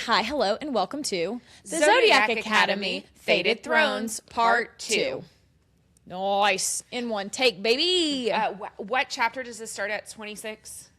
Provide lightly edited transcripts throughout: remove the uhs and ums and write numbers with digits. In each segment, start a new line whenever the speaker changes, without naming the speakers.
Hi, hello, and welcome to the Zodiac Academy, Fated Thrones, Part 2. Nice. In one take, baby.
What chapter does this start at? 26?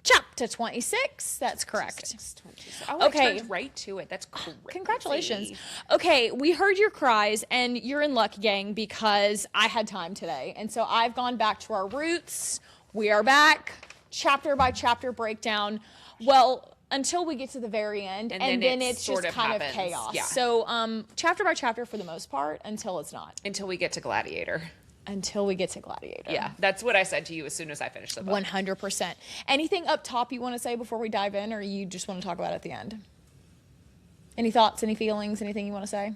Chapter 26. That's correct.
26. Oh,
Okay.
I turned right to it. That's crazy.
Congratulations. Okay, we heard your cries, and you're in luck, gang, because I had time today. And so I've gone back to our roots. We are back, chapter by chapter breakdown. Well, until we get to the very end, and then it's just kind of chaos.
Yeah.
So chapter by chapter for the most part, until it's not.
Until we get to Gladiator.
Until we get to Gladiator.
Yeah, that's what I said to you as soon as I finished the book.
100%. Anything up top you want to say before we dive in, or you just want to talk about it at the end? Any thoughts, any feelings, anything you want to say?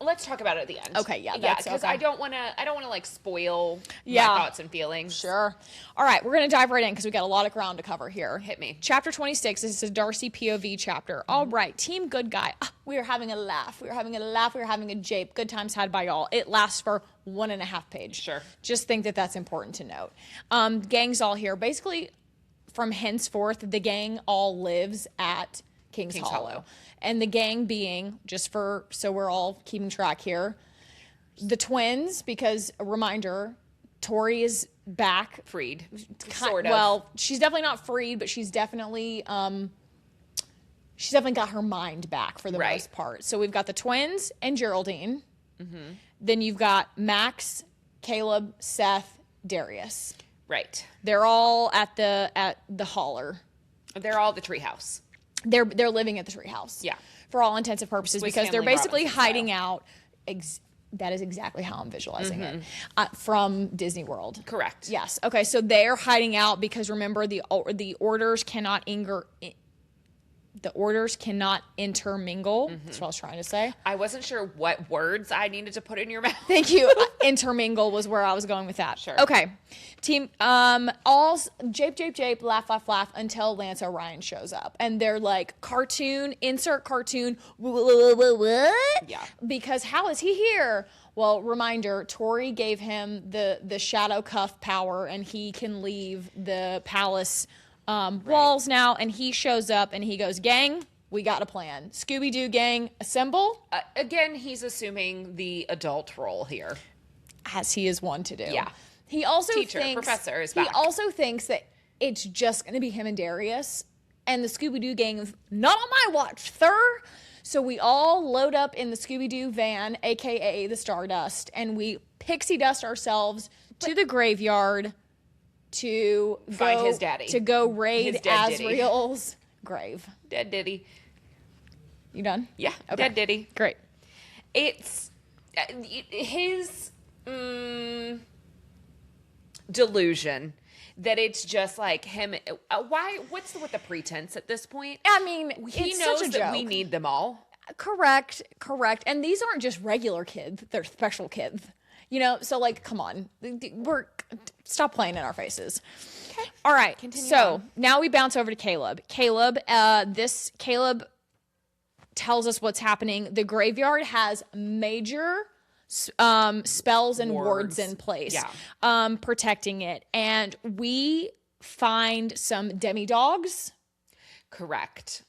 Let's talk about it at the end.
Okay, yeah,
because
okay.
I don't want to like spoil my thoughts and feelings.
Sure. All right, we're going to dive right in because we got a lot of ground to cover here.
Hit me.
Chapter 26, this is a Darcy POV chapter. All right, Team Good Guy. We are having a laugh. We are having a jape. Good times had by all. It lasts for 1.5 pages.
Sure.
Just think that that's important to note. Gang's all here. Basically, from henceforth, the gang all lives at King's Hollow. And the gang being, so we're all keeping track here, the twins, because a reminder, Tori is back.
Freed. Sort of.
Well, she's definitely not freed, but she's definitely got her mind back for the most part. So we've got the twins and Geraldine. Mm-hmm. Then you've got Max, Caleb, Seth, Darius.
Right.
They're all at the holler.
They're all at the treehouse.
They're living at the treehouse.
Yeah.
For all intents and purposes,
Swiss
because they're
Family
basically
Robinson
hiding
style.
out. That is exactly how I'm visualizing it. From Disney World.
Correct.
Yes. Okay, so they're hiding out because remember the orders cannot intermingle. That's what I was trying to say.
I wasn't sure what words I needed to put in your mouth.
Thank you. Intermingle was where I was going with that.
Sure.
Okay. Team, all jape, laugh until Lance O'Ryan shows up. And they're like, insert cartoon, what?
Yeah.
Because how is he here? Well, reminder, Tori gave him the shadow cuff power and he can leave the palace walls now, and he shows up and he goes, gang, we got a plan. Scooby-Doo gang, assemble.
Again, he's assuming the adult role here.
As he is one to do.
Yeah.
He also
professor is back.
He also thinks that it's just going to be him and Darius, and the Scooby-Doo gang is not on my watch, sir. So we all load up in the Scooby-Doo van, a.k.a. the Stardust, and we pixie dust ourselves to the graveyard to
find his daddy.
To go raid
Diddy.
Azriel's grave.
Dead Diddy.
You done?
Yeah,
Okay.
Dead Diddy.
Great.
It's his delusion that it's just like him. Why? What's with the pretense at this point?
I mean,
He
it's
knows
such a
that
joke.
we need them all.
Correct. And these aren't just regular kids; they're special kids. You know, so like, come on, stop playing in our faces.
Okay.
All right.
Continue
so
on.
now we bounce over to Caleb. Caleb tells us what's happening. The graveyard has major spells and wards in place, protecting it, and we find some demi-dogs.
Correct.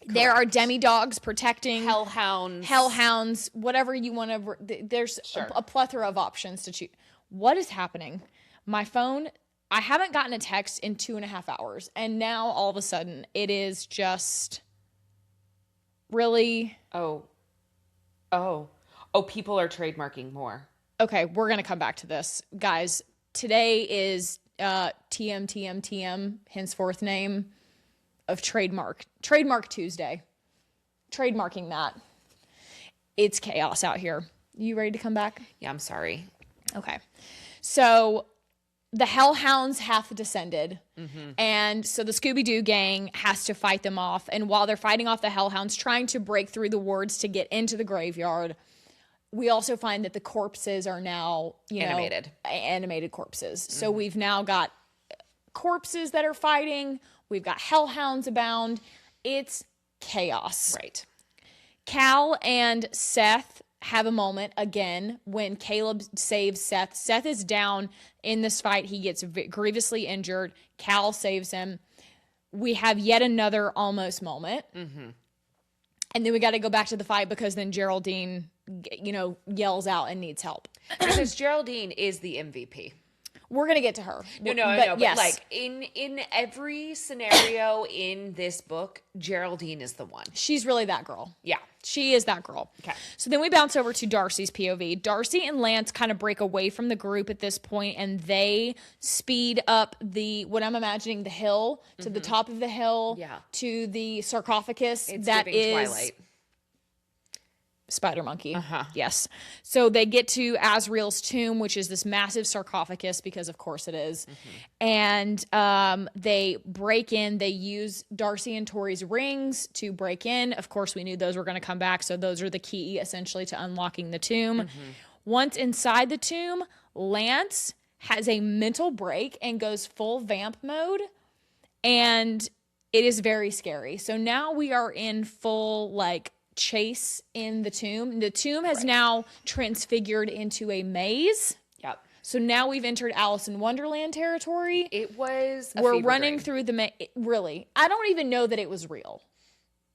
There are demi-dogs protecting
hellhounds,
whatever you want to. There's a plethora of options to choose. What is happening? My phone, I haven't gotten a text in 2.5 hours, and now all of a sudden it is just really.
Oh, people are trademarking more.
Okay, we're gonna come back to this, guys. Today is TM henceforth name of Trademark Tuesday. Trademarking that. It's chaos out here. You ready to come back?
Yeah, I'm sorry.
Okay. So the Hellhounds have descended. Mm-hmm. And so the Scooby-Doo gang has to fight them off. And while they're fighting off the Hellhounds, trying to break through the wards to get into the graveyard, we also find that the corpses are now, animated corpses. Mm-hmm. So we've now got corpses that are fighting. We've got hellhounds abound. It's chaos.
Right.
Cal and Seth have a moment again when Caleb saves Seth. Seth is down in this fight. He gets grievously injured. Cal saves him. We have yet another almost moment. Mm-hmm. And then we got to go back to the fight because then Geraldine, yells out and needs help.
Because Geraldine is the MVP.
We're going to get to her.
No, but yes. Like in every scenario in this book, Geraldine is the one.
She's really that girl.
Yeah.
She is that girl.
Okay.
So then we bounce over to Darcy's POV. Darcy and Lance kind of break away from the group at this point, and they speed up what I'm imagining, the hill, to the top of the hill, to the sarcophagus.
It's
that
giving
is
Twilight.
Spider monkey. Yes. So they get to Azrael's tomb, which is this massive sarcophagus, because of course it is. And they break in. They use Darcy and Tori's rings to break in. Of course, we knew those were going to come back. So those are the key essentially to unlocking the tomb. Once inside the tomb, Lance has a mental break and goes full vamp mode. And it is very scary. So now we are in full chase in the tomb. The tomb has now transfigured into a maze.
Yep.
So now we've entered Alice in Wonderland territory.
It was
We're running through the really. I don't even know that it was real.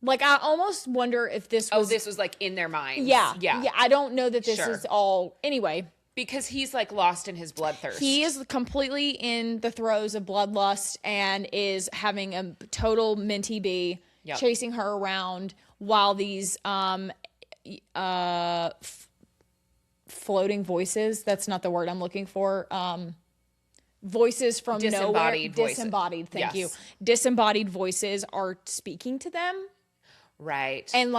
I almost wonder if this was
this was in their minds.
Yeah. I don't know that this is all anyway.
Because he's lost in his bloodthirst.
He is completely in the throes of bloodlust and is having a total minty bee chasing her around while these floating voices, that's not the word I'm looking for, voices from nowhere. Disembodied, thank you. Disembodied voices are speaking to them.
Right.
And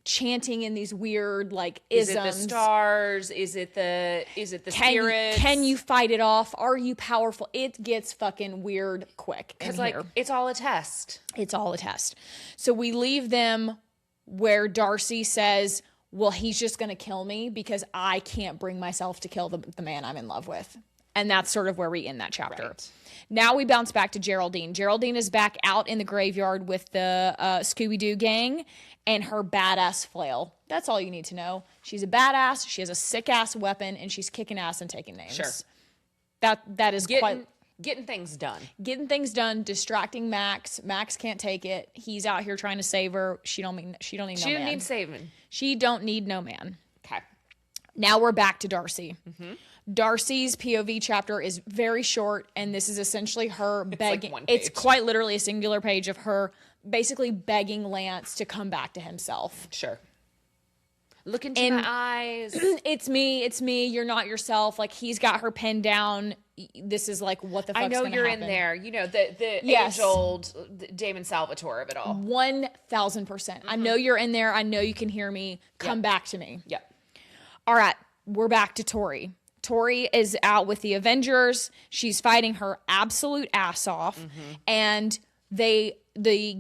chanting in these weird isms.
Is it the stars? Is it the spirits?
Can you fight it off? Are you powerful? It gets fucking weird quick. Because
it's all a test.
It's all a test. So we leave them where Darcy says, well, he's just going to kill me because I can't bring myself to kill the man I'm in love with. And that's sort of where we end that chapter.
Right.
Now we bounce back to Geraldine. Geraldine is back out in the graveyard with the Scooby-Doo gang and her badass flail. That's all you need to know. She's a badass. She has a sick-ass weapon, and she's kicking ass and taking names.
Sure.
That is
Getting things done.
Getting things done, distracting Max. Max can't take it. He's out here trying to save her. She don't need no man.
She don't need saving.
She don't need no man.
Okay.
Now we're back to Darcy. Darcy's POV chapter is very short, and this is essentially her begging. It's quite literally a singular page of her basically begging Lance to come back to himself.
Sure. Look into my eyes.
It's me. You're not yourself. He's got her pinned down. This is what the fuck's gonna happen.
I know you're in there. The age-old Damon Salvatore of it all.
1,000%. I know you're in there. I know you can hear me. Come back to me.
Yep.
All right. We're back to Tori. Tori is out with the Avengers. She's fighting her absolute ass off. And the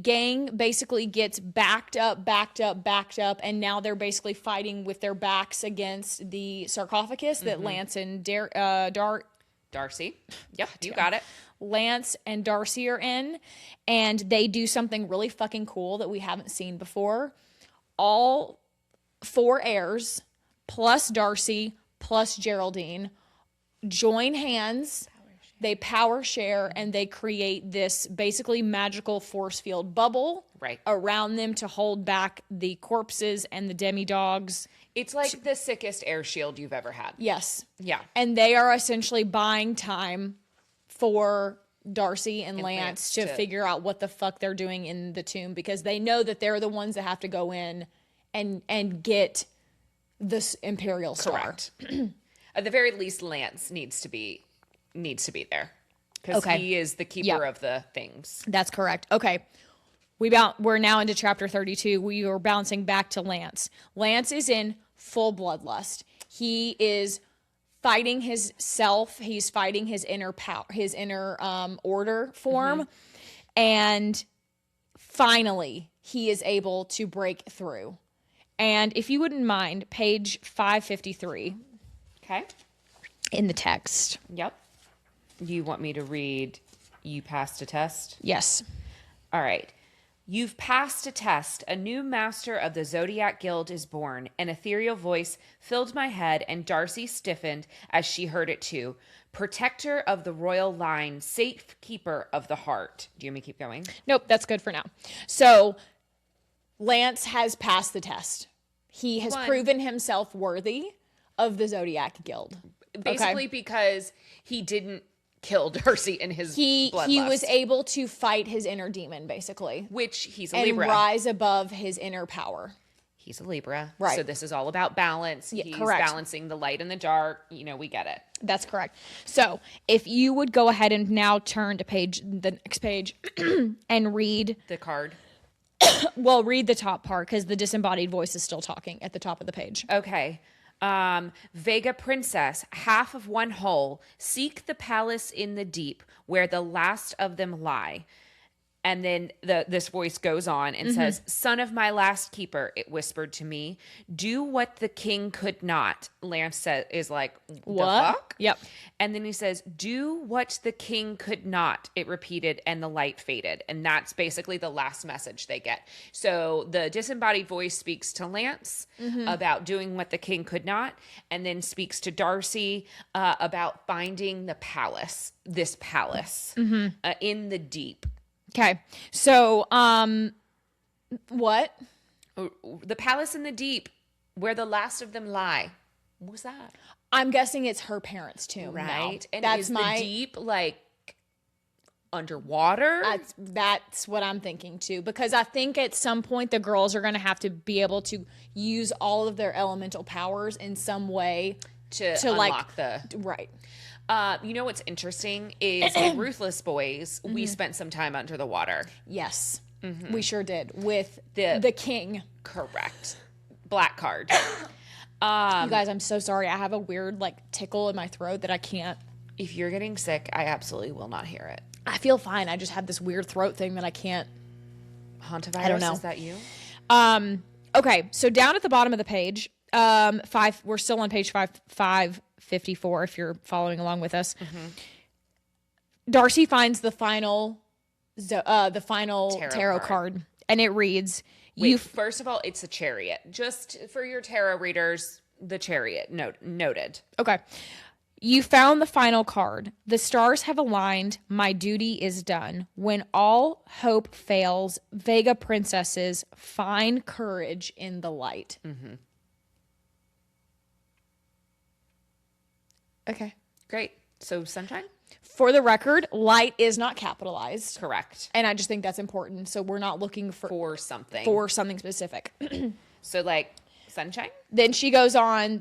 gang basically gets backed up, and now they're basically fighting with their backs against the sarcophagus that Lance and
Darcy. Yep, you got it.
Lance and Darcy are in, and they do something really fucking cool that we haven't seen before. All 4 heirs, plus Darcy, plus Geraldine, join hands. They power share, and they create this basically magical force field bubble around them to hold back the corpses and the demi-dogs.
It's the sickest air shield you've ever had.
Yes.
Yeah.
And they are essentially buying time for Darcy and Lance to figure out what the fuck they're doing in the tomb, because they know that they're the ones that have to go in and get this Imperial Star.
Correct. At the very least, Lance needs to be there because he is the keeper of the things.
That's correct. Okay. We're now into chapter 32. We are bouncing back to Lance. Lance is in full bloodlust. He is fighting his self. He's fighting his inner power, his inner order form. And finally, he is able to break through. And if you wouldn't mind, page 553.
Okay.
In the text.
Yep. You want me to read "You passed a test"?
Yes.
All right. You've passed a test. A new master of the Zodiac Guild is born. An ethereal voice filled my head, and Darcy stiffened as she heard it too. Protector of the royal line, safekeeper of the heart. Do you want me to keep going?
Nope, that's good for now. So Lance has passed the test. He has proven himself worthy of the Zodiac Guild.
Basically because he didn't kill Darcy in his bloodlust.
He was able to fight his inner demon, basically.
Which he's a Libra.
And rise above his inner power.
He's a Libra.
Right.
So this is all about balance.
Yeah,
he's
correct.
balancing the light and the dark. We get it.
That's correct. So if you would go ahead and now turn to the next page and read
the card.
Well, read the top part because the disembodied voice is still talking at the top of the page.
Okay. Vega princess, half of one whole, seek the palace in the deep where the last of them lie. And then this voice goes on and says, son of my last keeper, it whispered to me, do what the king could not. Lance is like, what? The fuck?
Yep.
And then he says, do what the king could not, it repeated, and the light faded. And that's basically the last message they get. So the disembodied voice speaks to Lance about doing what the king could not, and then speaks to Darcy about finding the palace, this palace in the deep.
Okay. So, what?
The palace in the deep where the last of them lie. What was that?
I'm guessing it's her parents' tomb.
Right.
Now.
And that's the deep, like, underwater?
That's what I'm thinking too. Because I think at some point the girls are going to have to be able to use all of their elemental powers in some way
to unlock the...
Right.
You know what's interesting is in Ruthless Boys, we spent some time under the water.
Yes, we sure did with the king.
Correct. Black card.
You guys, I'm so sorry. I have a weird tickle in my throat that I can't.
If you're getting sick, I absolutely will not hear it.
I feel fine. I just have this weird throat thing that I can't.
Hantavirus,
I don't know.
Is that you?
Okay, so down at the bottom of the page, we're still on page 554 if you're following along with us. Darcy finds the final tarot card, and it reads,
first of all, it's a chariot. Just for your tarot readers, the chariot noted.
Okay. You found the final card. The stars have aligned. My duty is done. When all hope fails, Vega princesses find courage in the light. Okay.
Great. So sunshine?
For the record, light is not capitalized.
Correct.
And I just think that's important. So we're not looking for something specific.
So sunshine?
Then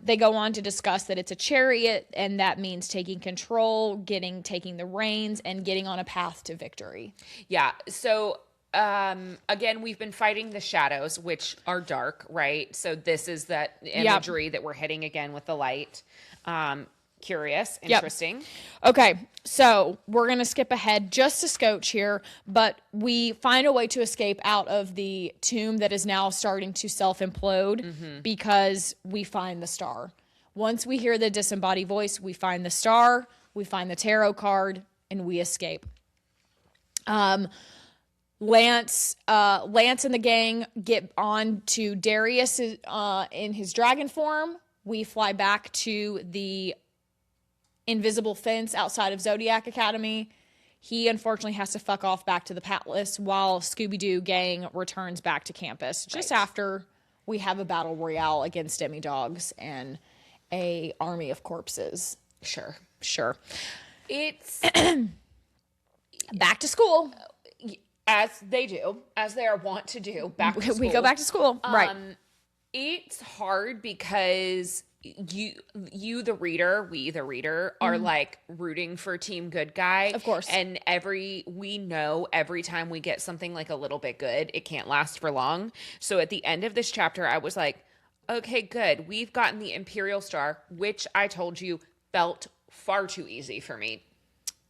they go on to discuss that it's a chariot, and that means taking control, taking the reins, and getting on a path to victory.
Yeah. So again, we've been fighting the shadows, which are dark, right? So this is that imagery that we're hitting again with the light. Curious, interesting.
Yep. Okay, so we're going to skip ahead just a scotch here, but we find a way to escape out of the tomb that is now starting to self-implode because we find the star. Once we hear the disembodied voice, we find the star, we find the tarot card, and we escape. Lance and the gang get on to Darius in his dragon form. We fly back to the invisible fence outside of Zodiac Academy. He unfortunately has to fuck off back to the palace while Scooby-Doo gang returns back to campus just after we have a battle royale against demi-dogs and a army of corpses.
Sure.
It's back to school.
As they are wont to do. Back to school.
We go back to school. Right.
It's hard because you the reader, we the reader are rooting for team good guy.
Of course.
And we know every time we get something a little bit good, it can't last for long. So at the end of this chapter, I was like, okay, good. We've gotten the Imperial Star, which I told you felt far too easy for me.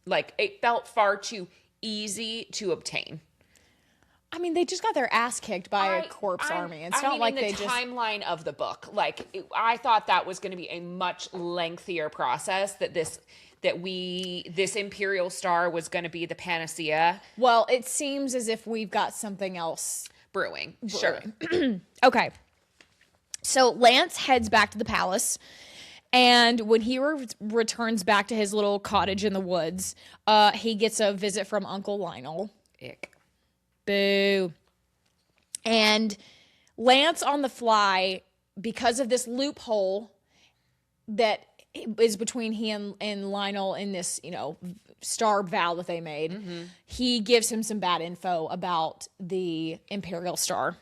It felt far too easy to obtain.
I mean, they just got their ass kicked by a corpse army. It's not like they just...
the timeline of the book. I thought that was going to be a much lengthier process, that this that this Imperial Star was going to be the panacea
Well, it seems as if we've got something else
brewing. Sure.
Okay. So Lance heads back to the palace, and when he returns back to his little cottage in the woods, he gets a visit from Uncle Lionel.
Ick.
Boo. And Lance on the fly, because of this loophole that is between he and Lionel in this, star vow that they made, he gives him some bad info about the Imperial Star.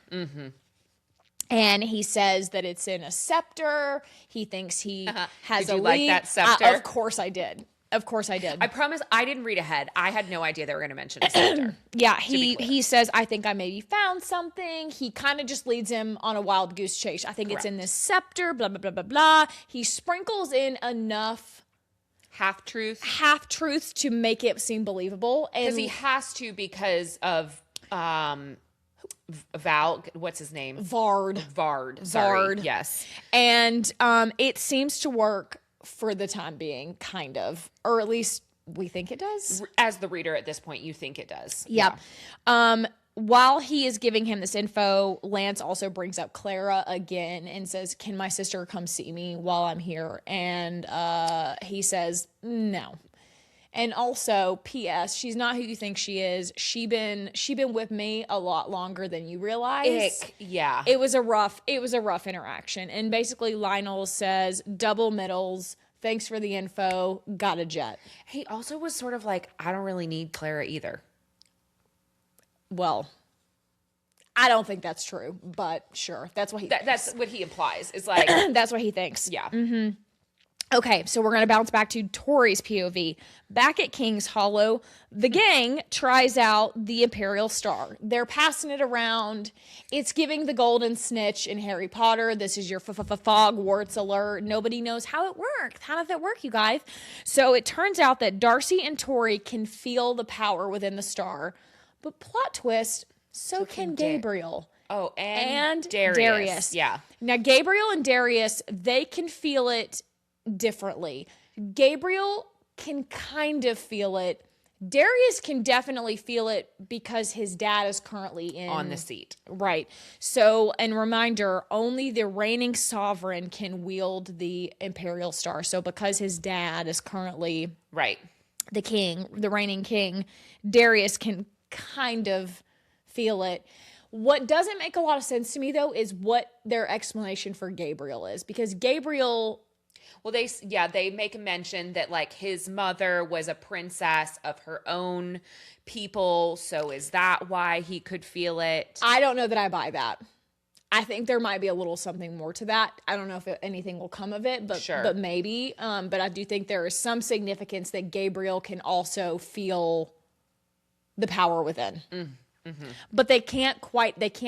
And he says that it's in a scepter. He thinks he has
Did you
a
like
lead.
that scepter?
Of course I did.
I promise I didn't read ahead. I had no idea they were going to mention a scepter.
Yeah, he says, I think I maybe found something. He kind of just leads him on a wild goose chase. I think it's in this scepter, blah, blah, blah, blah, blah. He sprinkles in enough half-truths to make it seem believable.
Because he has to because of what's his name?
Vard.
Sorry. Yes.
And it seems to work for the time being, kind of. Or at least we think it does.
As the reader at this point, you think it does.
Yep. Yeah. While he is giving him this info, Lance also brings up Clara again and says, can my sister come see me while I'm here? And he says, no. And also, P.S., she's not who you think she is. She been with me a lot longer than you realize.
Ick. Yeah.
It was a rough interaction. And basically Lionel says, double middles, thanks for the info, got a jet.
He also was sort of like, I don't really need Clara either.
Well, I don't think that's true, but sure. That's what he thinks.
That's what he implies. It's like
that's what he thinks.
Yeah.
Okay, so we're going to bounce back to Tori's POV. Back at King's Hollow, the gang tries out the Imperial Star. They're passing it around. It's giving the golden snitch in Harry Potter. This is your Hogwarts alert. Nobody knows how it works. How does it work, you guys? So it turns out that Darcy and Tori can feel the power within the star. But plot twist, so can Gabriel.
Oh, and Darius. Yeah.
Now, Gabriel and Darius, they can feel it differently. Gabriel can kind of feel it. Darius can definitely feel it because his dad is currently
on the seat.
Right. So, and reminder, only the reigning sovereign can wield the Imperial Star. So because his dad is currently the king, the reigning king, Darius can kind of feel it. What doesn't make a lot of sense to me, though, is what their explanation for Gabriel is. Because Gabriel...
Well, they make a mention that, like, his mother was a princess of her own people. So is that why he could feel it?
I don't know that I buy that. I think there might be a little something more to that. I don't know if anything will come of it, but maybe. But I do think there is some significance that Gabriel can also feel the power within. But they can't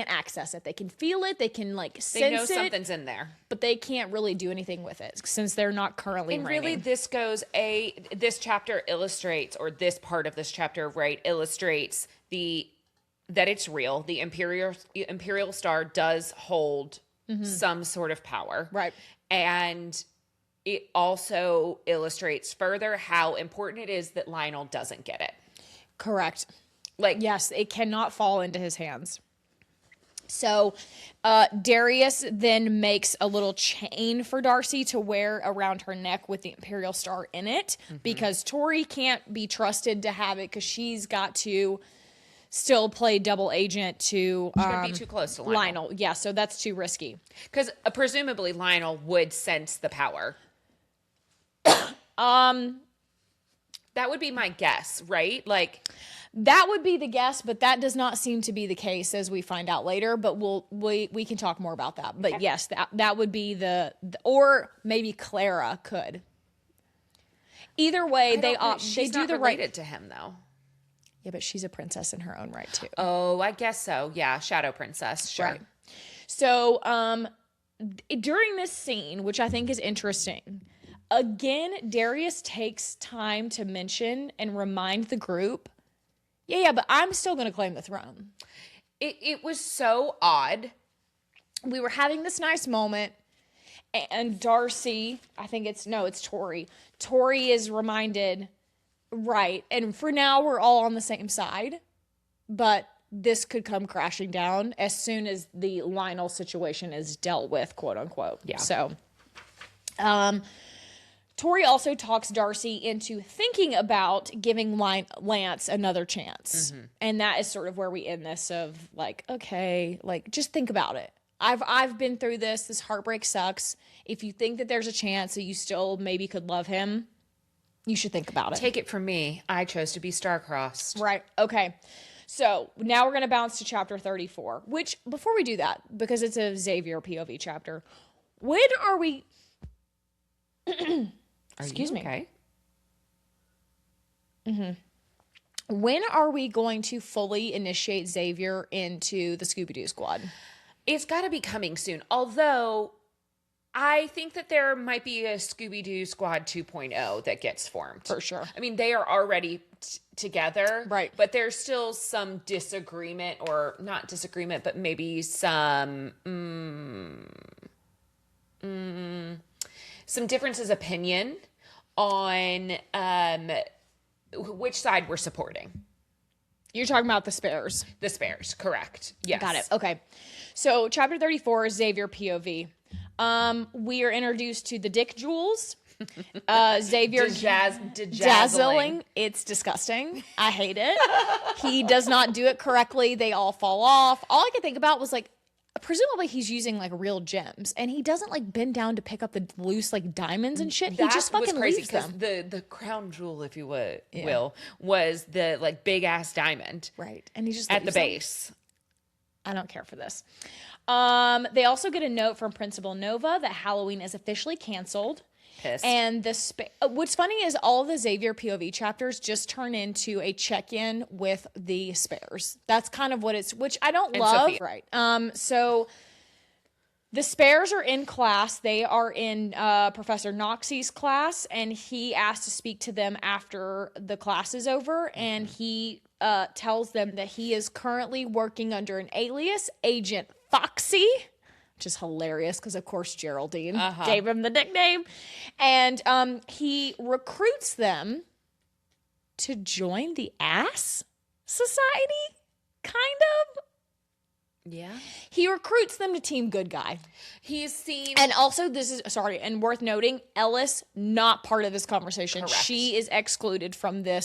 access it. They can feel it. They can sense it.
They know something's in there.
But they can't really do anything with it since they're not currently reigning.
Really, this chapter illustrates, or this part of this chapter, illustrates that it's real. The Imperial Star does hold some sort of power.
Right.
And it also illustrates further how important it is that Lionel doesn't get it.
Correct. Yes, it cannot fall into his hands. So Darius then makes a little chain for Darcy to wear around her neck with the Imperial Star in it because Tori can't be trusted to have it because she's got to still play double agent to...
She would be too close to Lionel.
Yeah, so that's too risky.
Because presumably Lionel would sense the power. That would be my guess, right?
That would be the guess, but that does not seem to be the case as we find out later. But we can talk more about that. But yes, that would be or maybe Clara could. Either way, they do the right
to him though.
Yeah, but she's a princess in her own right too.
Oh, I guess so. Yeah, Shadow Princess. Sure.
Right. So during this scene, which I think is interesting, again, Darius takes time to mention and remind the group. Yeah, but I'm still going to claim the throne.
It was so odd.
We were having this nice moment, And Darcy, it's Tori. Tori is reminded, right, and for now we're all on the same side, but this could come crashing down as soon as the Lionel situation is dealt with, quote unquote.
Yeah.
So, Tori also talks Darcy into thinking about giving Lance another chance. And that is sort of where we end this of like, okay, like just think about it. I've been through this. This heartbreak sucks. If you think that there's a chance that you still maybe could love him, you should think about it.
Take it from me. I chose to be star-crossed.
Right. Okay. So now we're going to bounce to chapter 34, which before we do that, because it's a Xavier POV chapter, when are we... Excuse me.
Okay.
When are we going to fully initiate Xavier into the Scooby-Doo squad?
It's got to be coming soon. Although, I think that there might be a Scooby-Doo Squad 2.0 that gets formed.
For sure.
I mean, they are already together.
Right.
But there's still some disagreement, or not disagreement, but maybe some differences of opinion on which side we're supporting.
You're talking about the spares.
The spares, correct. Yes.
Got it. Okay. So chapter 34 is Xavier POV. We are introduced to the dick jewels. Xavier dazzling. It's disgusting. I hate it. He does not do it correctly. They all fall off. All I could think about was like, presumably he's using like real gems, and he doesn't like bend down to pick up the loose like diamonds and shit. He just fucking leaves them.
The crown jewel, if you will, was the like big ass diamond,
right? And he just
at the base.
I don't care for this. They also get a note from Principal Nova that Halloween is officially canceled.
Pissed.
And what's funny is all of the Xavier POV chapters just turn into a check-in with the spares. That's kind of what which I don't love.
Sophia.
Right. So the spares are in class. They are in Professor Noxie's class, and he asked to speak to them after the class is over, and he tells them that he is currently working under an alias, Agent Foxy, which is hilarious because, of course, Geraldine gave him the nickname. And he recruits them to join the Ass Society, kind of.
Yeah.
He recruits them to Team Good Guy.
He's seen...
And also, and worth noting, Ellis, not part of this conversation.
Correct.
She is excluded from the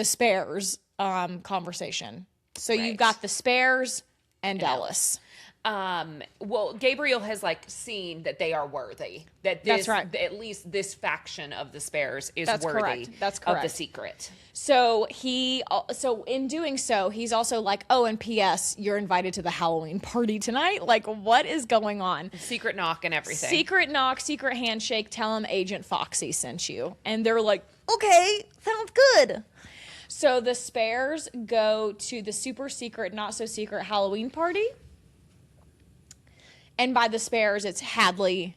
spares conversation. So you've got the spares and Ellis.
Well, Gabriel has like seen that they are worthy. That's right. At least this faction of the spares is worthy.
Correct. That's correct.
Of the secret.
So in doing so, he's also like, oh, and P.S., you're invited to the Halloween party tonight. Like, what is going on?
Secret knock and everything.
Secret knock, secret handshake. Tell him Agent Foxy sent you, and they're like, okay, sounds good. So the spares go to the super secret, not so secret Halloween party. And by the spares, it's Hadley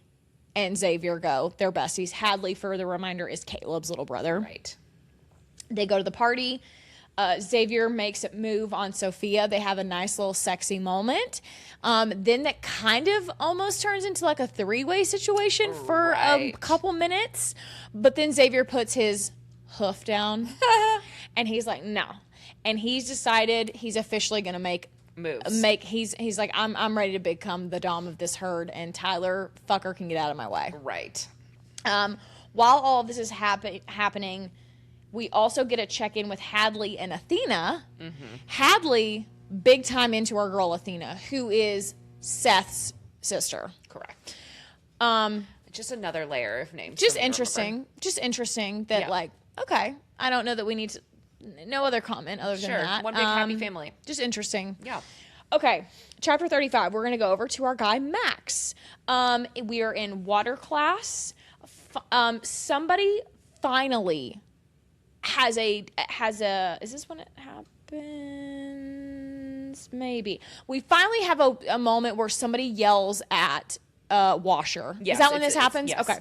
and Xavier go. They're besties. Hadley, for the reminder, is Caleb's little brother.
Right.
They go to the party. Xavier makes it move on Sophia. They have a nice little sexy moment. Then that kind of almost turns into like a three-way situation for a couple minutes. But then Xavier puts his hoof down. And he's like, no. And he's decided he's officially going to make
moves.
He's like, I'm ready to become the dom of this herd, and Tyler fucker can get out of my way.
Right.
While all of this is happening, we also get a check-in with Hadley and Athena. Hadley, big time into our girl Athena, who is Seth's sister.
Correct. Just another layer of names.
Just interesting that like, okay, I don't know that we need to. No other comment other than that.
One big happy family.
Just interesting.
Yeah.
Okay. Chapter 35. We're going to go over to our guy, Max. We are in water class. Somebody finally has a, is this when it happens? Maybe. We finally have a moment where somebody yells at Washer.
Yes,
is that when this happens?
Yes.
Okay.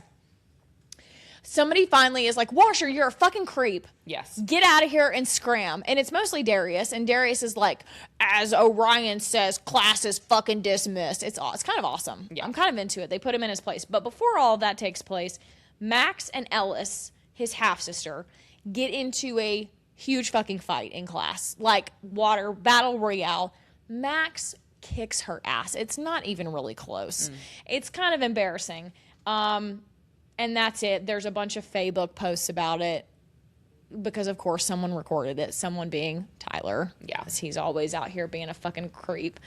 somebody finally is like, Washer, you're a fucking creep.
Yes.
Get out of here and scram. And it's mostly Darius. And Darius is like, as Orion says, class is fucking dismissed. It's kind of awesome. Yeah. I'm kind of into it. They put him in his place. But before all of that takes place, Max and Ellis, his half-sister, get into a huge fucking fight in class. Like, water, battle royale. Max kicks her ass. It's not even really close. It's kind of embarrassing. And that's it. There's a bunch of Facebook posts about it because, of course, someone recorded it. Someone being Tyler.
Yeah.
Because he's always out here being a fucking creep.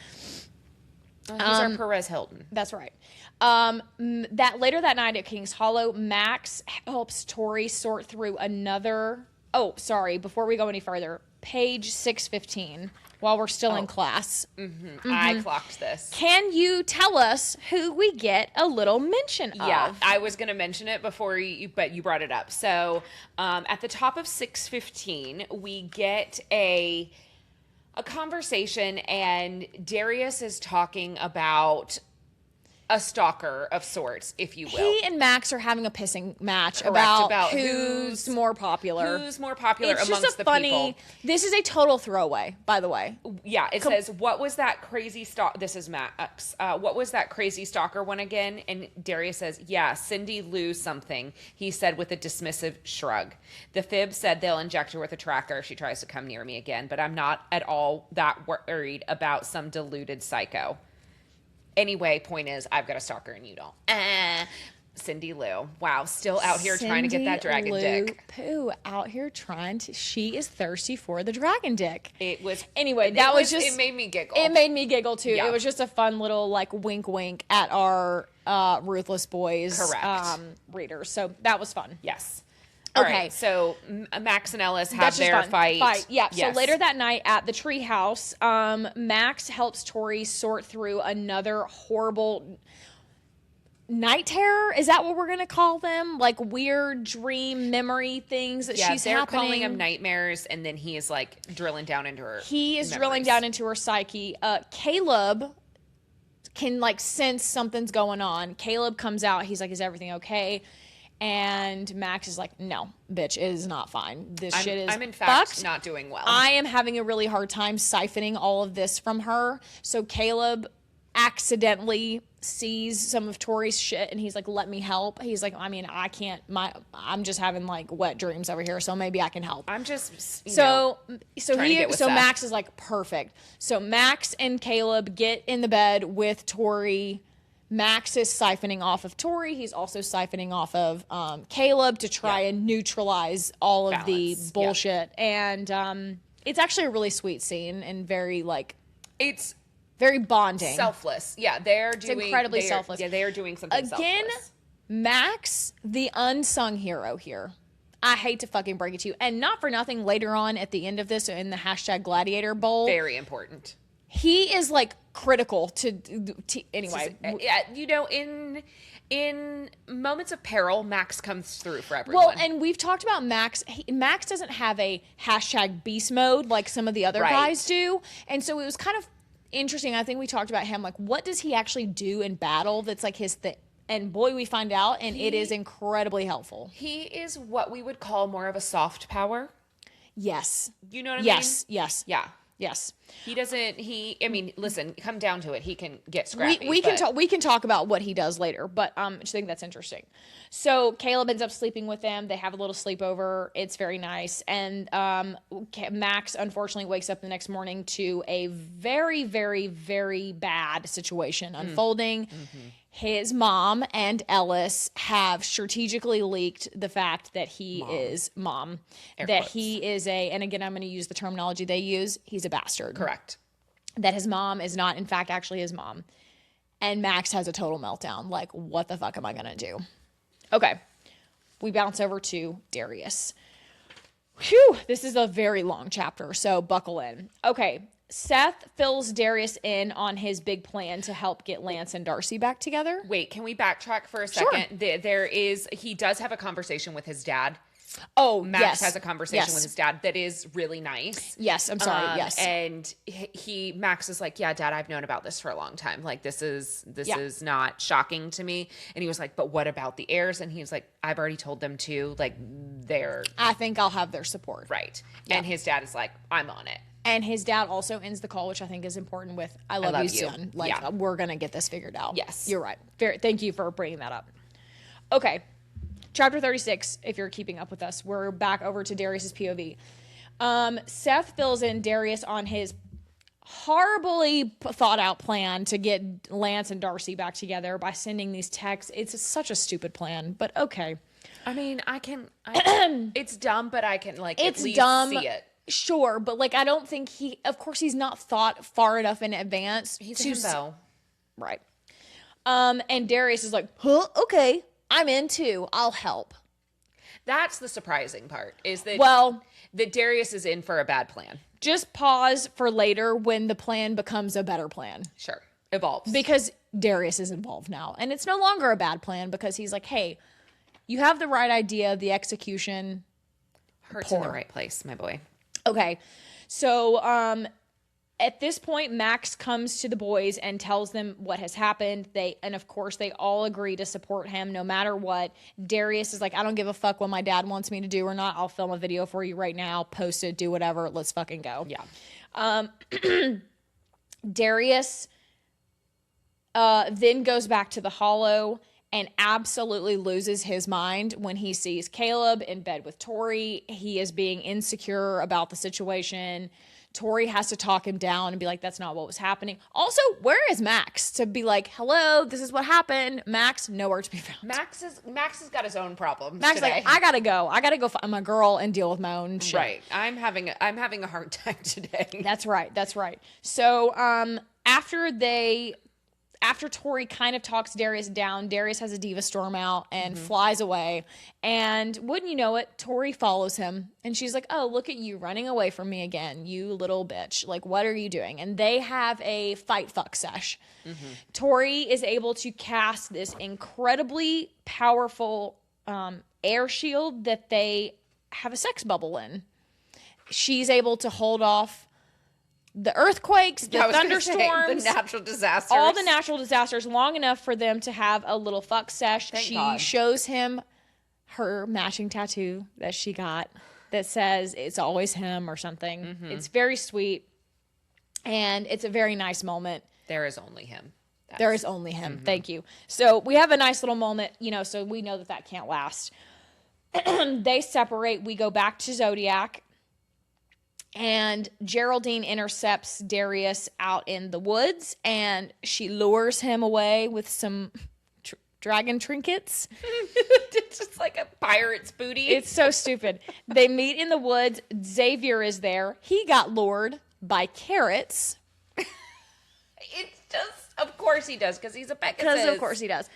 He's our Perez Hilton.
That's right. That later that night at King's Hollow, Max helps Tori sort through another... Oh, sorry. Before we go any further, page 615, while we're still in class.
I clocked this.
Can you tell us who we get a little mention of?
Yeah, I was going to mention it before you, but you brought it up. So at the top of 615, we get a conversation, and Darius is talking about a stalker of sorts, if you will.
He and Max are having a pissing match about who's more popular.
Who's more popular
It's
amongst
just a
the
funny,
people.
This is a total throwaway, by the way.
Yeah, it says, what was that crazy This is Max. What was that crazy stalker one again? And Darius says, yeah, Cindy Lou something. He said with a dismissive shrug. The fib said they'll inject her with a tracker if she tries to come near me again, but I'm not at all that worried about some deluded psycho. Anyway, point is, I've got a stalker and you don't. Cindy Lou. Wow, still out here trying to get that dragon dick.
Pooh, out here trying to... She is thirsty for the dragon dick.
It was...
Anyway, that was just...
It made me giggle.
It made me giggle, too.
Yeah.
It was just a fun little, like, wink-wink at our Ruthless Boys readers. So that was fun.
Yes.
Okay.
All right, so Max and Ellis have their fight.
Yeah.
Yes.
So later that night at the treehouse, Max helps Tori sort through another horrible night terror. Is that what we're gonna call them? Like weird dream memory things that she's
they're
happening.
calling them nightmares, and then he is like drilling down into her.
He is drilling down into her psyche. Caleb can like sense something's going on. Caleb comes out. He's like, "Is everything okay?" And Max is like, no, bitch, it is not fine. This shit is
I'm in fact
fucked.
not doing well.
I am having a really hard time siphoning all of this from her. So Caleb accidentally sees some of Tori's shit and he's like, let me help. He's like, I mean, I can't, I'm just having like wet dreams over here. So maybe I can help.
I'm just,
so
Seth.
Max is like, perfect. So Max and Caleb get in the bed with Tori. Max is siphoning off of Tori. He's also siphoning off of Caleb to try and neutralize all of the bullshit. Yeah. And it's actually a really sweet scene and very like
it's
very bonding,
selfless. Yeah, they're
incredibly selfless.
Yeah, they are doing something
again.
Selfless.
Max, the unsung hero here. I hate to fucking break it to you, and not for nothing. Later on, at the end of this, in the hashtag Gladiator Bowl,
very important.
He is like critical to anyway.
Yeah, you know, in moments of peril, Max comes through for everyone.
Well, and we've talked about Max. Max doesn't have a hashtag beast mode like some of the other guys do, and so it was kind of interesting. I think we talked about him, like what does he actually do in battle that's like his thing. And boy, we find out, and it is incredibly helpful.
He is what we would call more of a soft power.
Yes.
You know what I mean?
Yes.
Yeah.
Yes.
He doesn't, I mean, listen, come down to it. He can get scrappy.
We can talk about what he does later, but I just think that's interesting. So Caleb ends up sleeping with them. They have a little sleepover. It's very nice. And Max, unfortunately, wakes up the next morning to a very, very, very bad situation unfolding. Mm-hmm. His mom and Ellis have strategically leaked the fact that he is mom. Air that quotes. He is and again, I'm going to use the terminology they use, he's a bastard.
Correct.
That his mom is not, in fact, actually his mom. And Max has a total meltdown. Like, what the fuck am I going to do? Okay. We bounce over to Darius. Whew, this is a very long chapter, so buckle in. Okay. Seth fills Darius in on his big plan to help get Lance and Darcy back together.
Wait, can we backtrack for a second? Sure. He does have a conversation with his dad.
Oh,
Max
yes.
has a conversation with his dad that is really nice.
Yes, I'm sorry. Yes.
And Max is like, yeah, Dad, I've known about this for a long time. Like, this is not shocking to me. And he was like, but what about the heirs? And he was like, I've already told them to. Like,
I think I'll have their support.
Right. Yeah. And his dad is like, I'm on it.
And his dad also ends the call, which I think is important with, I love you, son. Like, we're going to get this figured out.
Yes.
You're right. Thank you for bringing that up. Okay. Chapter 36, if you're keeping up with us, we're back over to Darius's POV. Seth fills in Darius on his horribly thought out plan to get Lance and Darcy back together by sending these texts. It's such a stupid plan, but okay.
I mean, it's dumb, but I can
it's
at least
dumb,
see it.
Sure, but like I don't think of course he's not thought far enough in advance.
He's a himbo.
Right. And Darius is like, huh, okay, I'm in too. I'll help.
That's the surprising part, is that that Darius is in for a bad plan.
Just pause for later when the plan becomes a better plan.
Sure. Evolves.
Because Darius is involved now. And it's no longer a bad plan because he's like, hey, you have the right idea. The execution
hurts in the right place, my boy.
Okay. So at this point, Max comes to the boys and tells them what has happened. And of course, they all agree to support him no matter what. Darius is like, I don't give a fuck what my dad wants me to do or not. I'll film a video for you right now, post it, do whatever. Let's fucking go.
Yeah.
Darius then goes back to the Hollow and absolutely loses his mind when he sees Caleb in bed with Tori. He is being insecure about the situation. Tori has to talk him down and be like, that's not what was happening. Also, where is Max to be like, hello, this is what happened? Max, nowhere to be found.
Max has got his own problems.
Max
today.
like, I gotta go find my girl and deal with my own shit.
Right. I'm having a hard time today.
That's right. So after Tori kind of talks Darius down, Darius has a diva storm out and flies away. And wouldn't you know it, Tori follows him. And she's like, oh, look at you running away from me again, you little bitch. Like, what are you doing? And they have a fight fuck sesh. Tori is able to cast this incredibly powerful air shield that they have a sex bubble in. She's able to hold off the earthquakes, the thunderstorms,
the natural disasters.
All the natural disasters long enough for them to have a little fuck sesh.
Thank
she
God.
shows him her matching tattoo that she got that says it's always him or something. It's very sweet. And it's a very nice moment.
There is only him.
There is only him. Thank you. So we have a nice little moment, so we know that can't last. They separate. We go back to Zodiac. And Geraldine intercepts Darius out in the woods, and she lures him away with some dragon trinkets.
It's just like a pirate's booty.
It's so stupid. They meet in the woods. Xavier is there. He got lured by carrots.
It's just, of course he does, because he's a Peckham.
Because of course he does.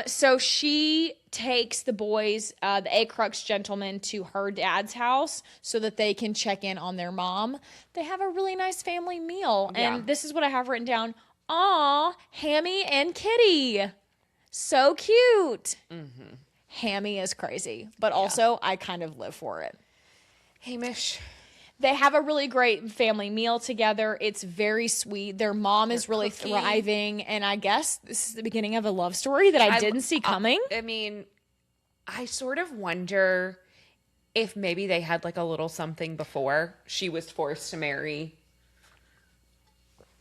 So she takes the boys, the A-Crux gentlemen, to her dad's house so that they can check in on their mom. They have a really nice family meal.
Yeah.
And this is what I have written down. Aw, Hammy and Kitty. So cute. Hammy is crazy. But also, I kind of live for it.
Hamish.
They have a really great family meal together. It's very sweet. Their mom is really thriving. And I guess this is the beginning of a love story that I didn't see coming.
I mean, I sort of wonder if maybe they had like a little something before she was forced to marry,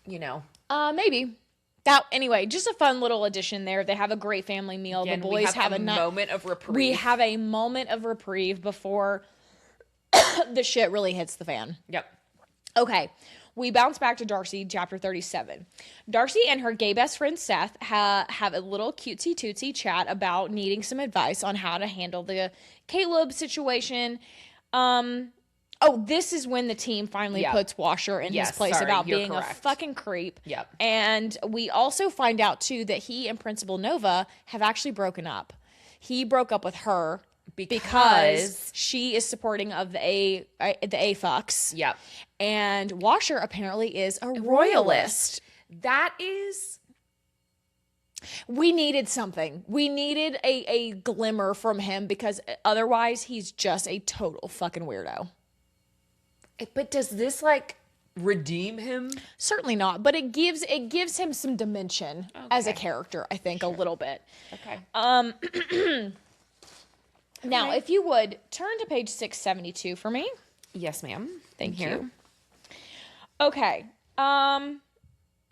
Maybe. Anyway, just a fun little addition there. They have a great family meal.
Again,
the boys have a
moment of reprieve.
We have a moment of reprieve before the shit really hits the fan.
Yep.
Okay. We bounce back to Darcy, chapter 37. Darcy and her gay best friend Seth have a little cutesy tootsy chat about needing some advice on how to handle the Caleb situation. This is when the team finally puts Washer in his place about being a fucking creep.
Yep.
And we also find out, too, that he and Principal Nova have actually broken up. He broke up with her because she is supporting of the A-fucks.
Yep.
And Washer apparently is a royalist.
That is
We needed something. We needed a glimmer from him because otherwise he's just a total fucking weirdo.
But does this like redeem him?
Certainly not, but it gives him some dimension as a character, I think, a little bit.
Okay.
Now, if you would turn to page 672 for me.
Yes, ma'am.
Thank you. Okay. I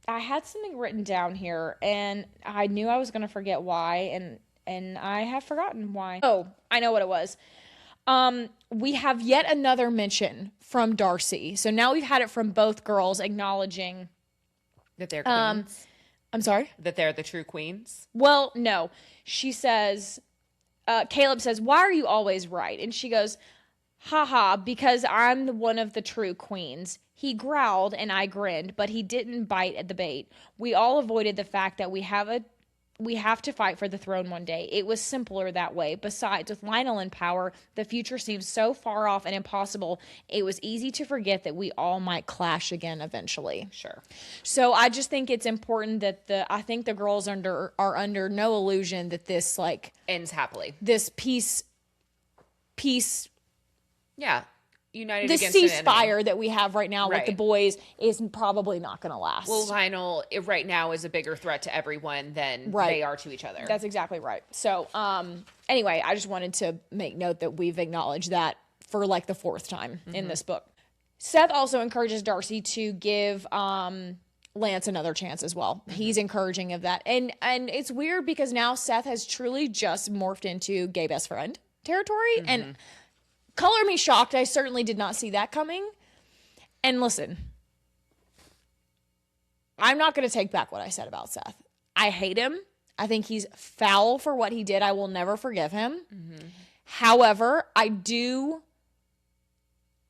had something written down here, and I knew I was going to forget why, and I have forgotten why. Oh, I know what it was. We have yet another mention from Darcy. So now we've had it from both girls acknowledging
that they're queens.
I'm sorry?
That they're the true queens.
Well, no. She says, Caleb says, why are you always right? And she goes, haha, because I'm one of the true queens. He growled and I grinned, but he didn't bite at the bait. We all avoided the fact that we have to fight for the throne one day. It was simpler that way. Besides, with Lionel in power, the future seems so far off and impossible. It was easy to forget that we all might clash again eventually.
Sure.
So I just think it's important that I think the girls are under no illusion that this like
ends happily.
This peace.
Yeah. United
this
against
ceasefire that we have right now with the boys is probably not going to last.
Well, Lionel right now is a bigger threat to everyone than they are to each other.
That's exactly right. So, anyway, I just wanted to make note that we've acknowledged that for like the fourth time in this book. Seth also encourages Darcy to give Lance another chance as well. He's encouraging of that. And it's weird because now Seth has truly just morphed into gay best friend territory. And color me shocked. I certainly did not see that coming. And listen, I'm not going to take back what I said about Seth. I hate him. I think he's foul for what he did. I will never forgive him. However, I do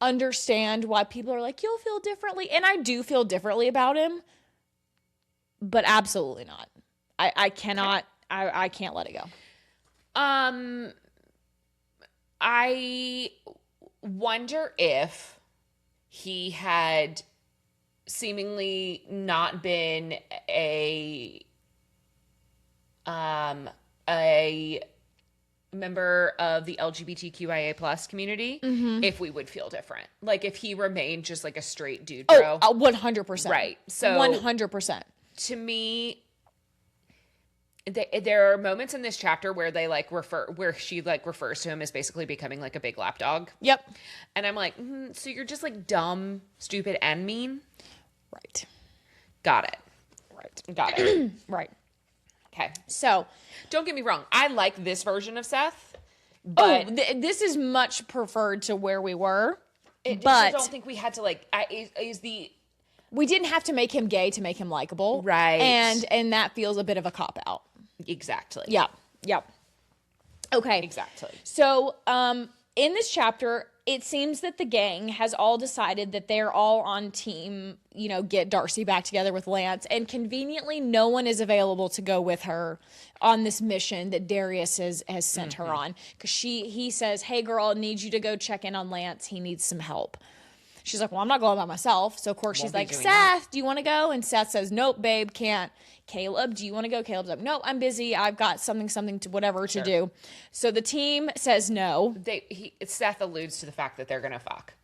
understand why people are like, you'll feel differently. And I do feel differently about him, but absolutely not. I cannot, I can't let it go.
I wonder if he had seemingly not been a member of the LGBTQIA plus community, if we would feel different. Like if he remained just like a straight dude bro.
100%.
Right. So
100%.
To me, there are moments in this chapter where they like where she like refers to him as basically becoming like a big lapdog.
Yep.
And I'm like, so you're just like dumb, stupid, and mean?
Right.
Got it. Got it.
Right.
Okay.
So,
don't get me wrong. I like this version of Seth, but
this is much preferred to where we were.
But I don't think we had to like.
We didn't have to make him gay to make him likable,
right?
And that feels a bit of a cop out.
Exactly.
Yeah. Yep. Okay.
Exactly.
So, in this chapter, it seems that the gang has all decided that they're all on team, get Darcy back together with Lance. And conveniently, no one is available to go with her on this mission that Darius has sent her on. Because he says, hey, girl, I need you to go check in on Lance. He needs some help. She's like, well, I'm not going by myself. So, of course, she's like, Seth, do you want to go? And Seth says, nope, babe, can't. Caleb, do you want to go? Caleb's like, no, I'm busy. I've got something to do. So the team says no.
Seth alludes to the fact that they're going to fuck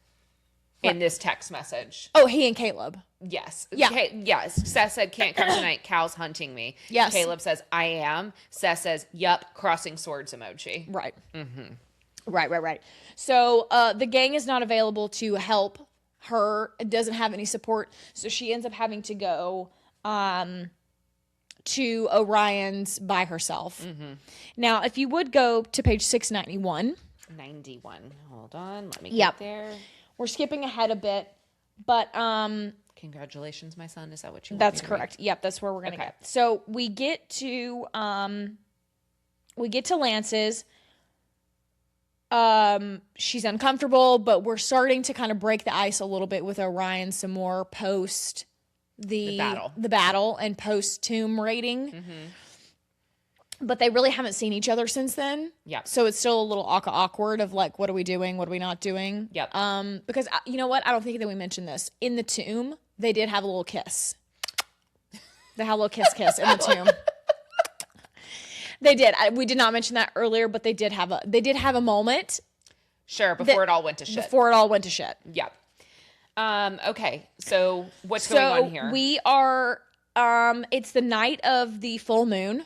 in this text message.
Oh, he and Caleb.
Yes.
Yeah.
Yes. Seth said, can't come tonight. Cal's hunting me.
Yes.
Caleb says, I am. Seth says, yup, crossing swords emoji.
Right. Right. So the gang is not available to help her. It doesn't have any support. So she ends up having to go to Orion's by herself. Now, if you would go to page 691.
91. Hold on. Let me get there.
We're skipping ahead a bit, but
congratulations, my son. Is that what you want?
That's correct. Yep, that's where we're going to get. So we get to Lance's. She's uncomfortable, but we're starting to kind of break the ice a little bit with Orion some more post the battle and post tomb raiding. But they really haven't seen each other since then.
Yeah.
So it's still a little awkward of like, what are we doing? What are we not doing?
Yep.
Because you know what? I don't think that we mentioned this. In the tomb, they did have a little kiss. They had a little kiss in the tomb. They did. We did not mention that earlier, but they did have a moment.
Sure, before it all went to shit.
Before it all went to shit.
Yep. Okay, so what's going on here?
We are, it's the night of the full moon.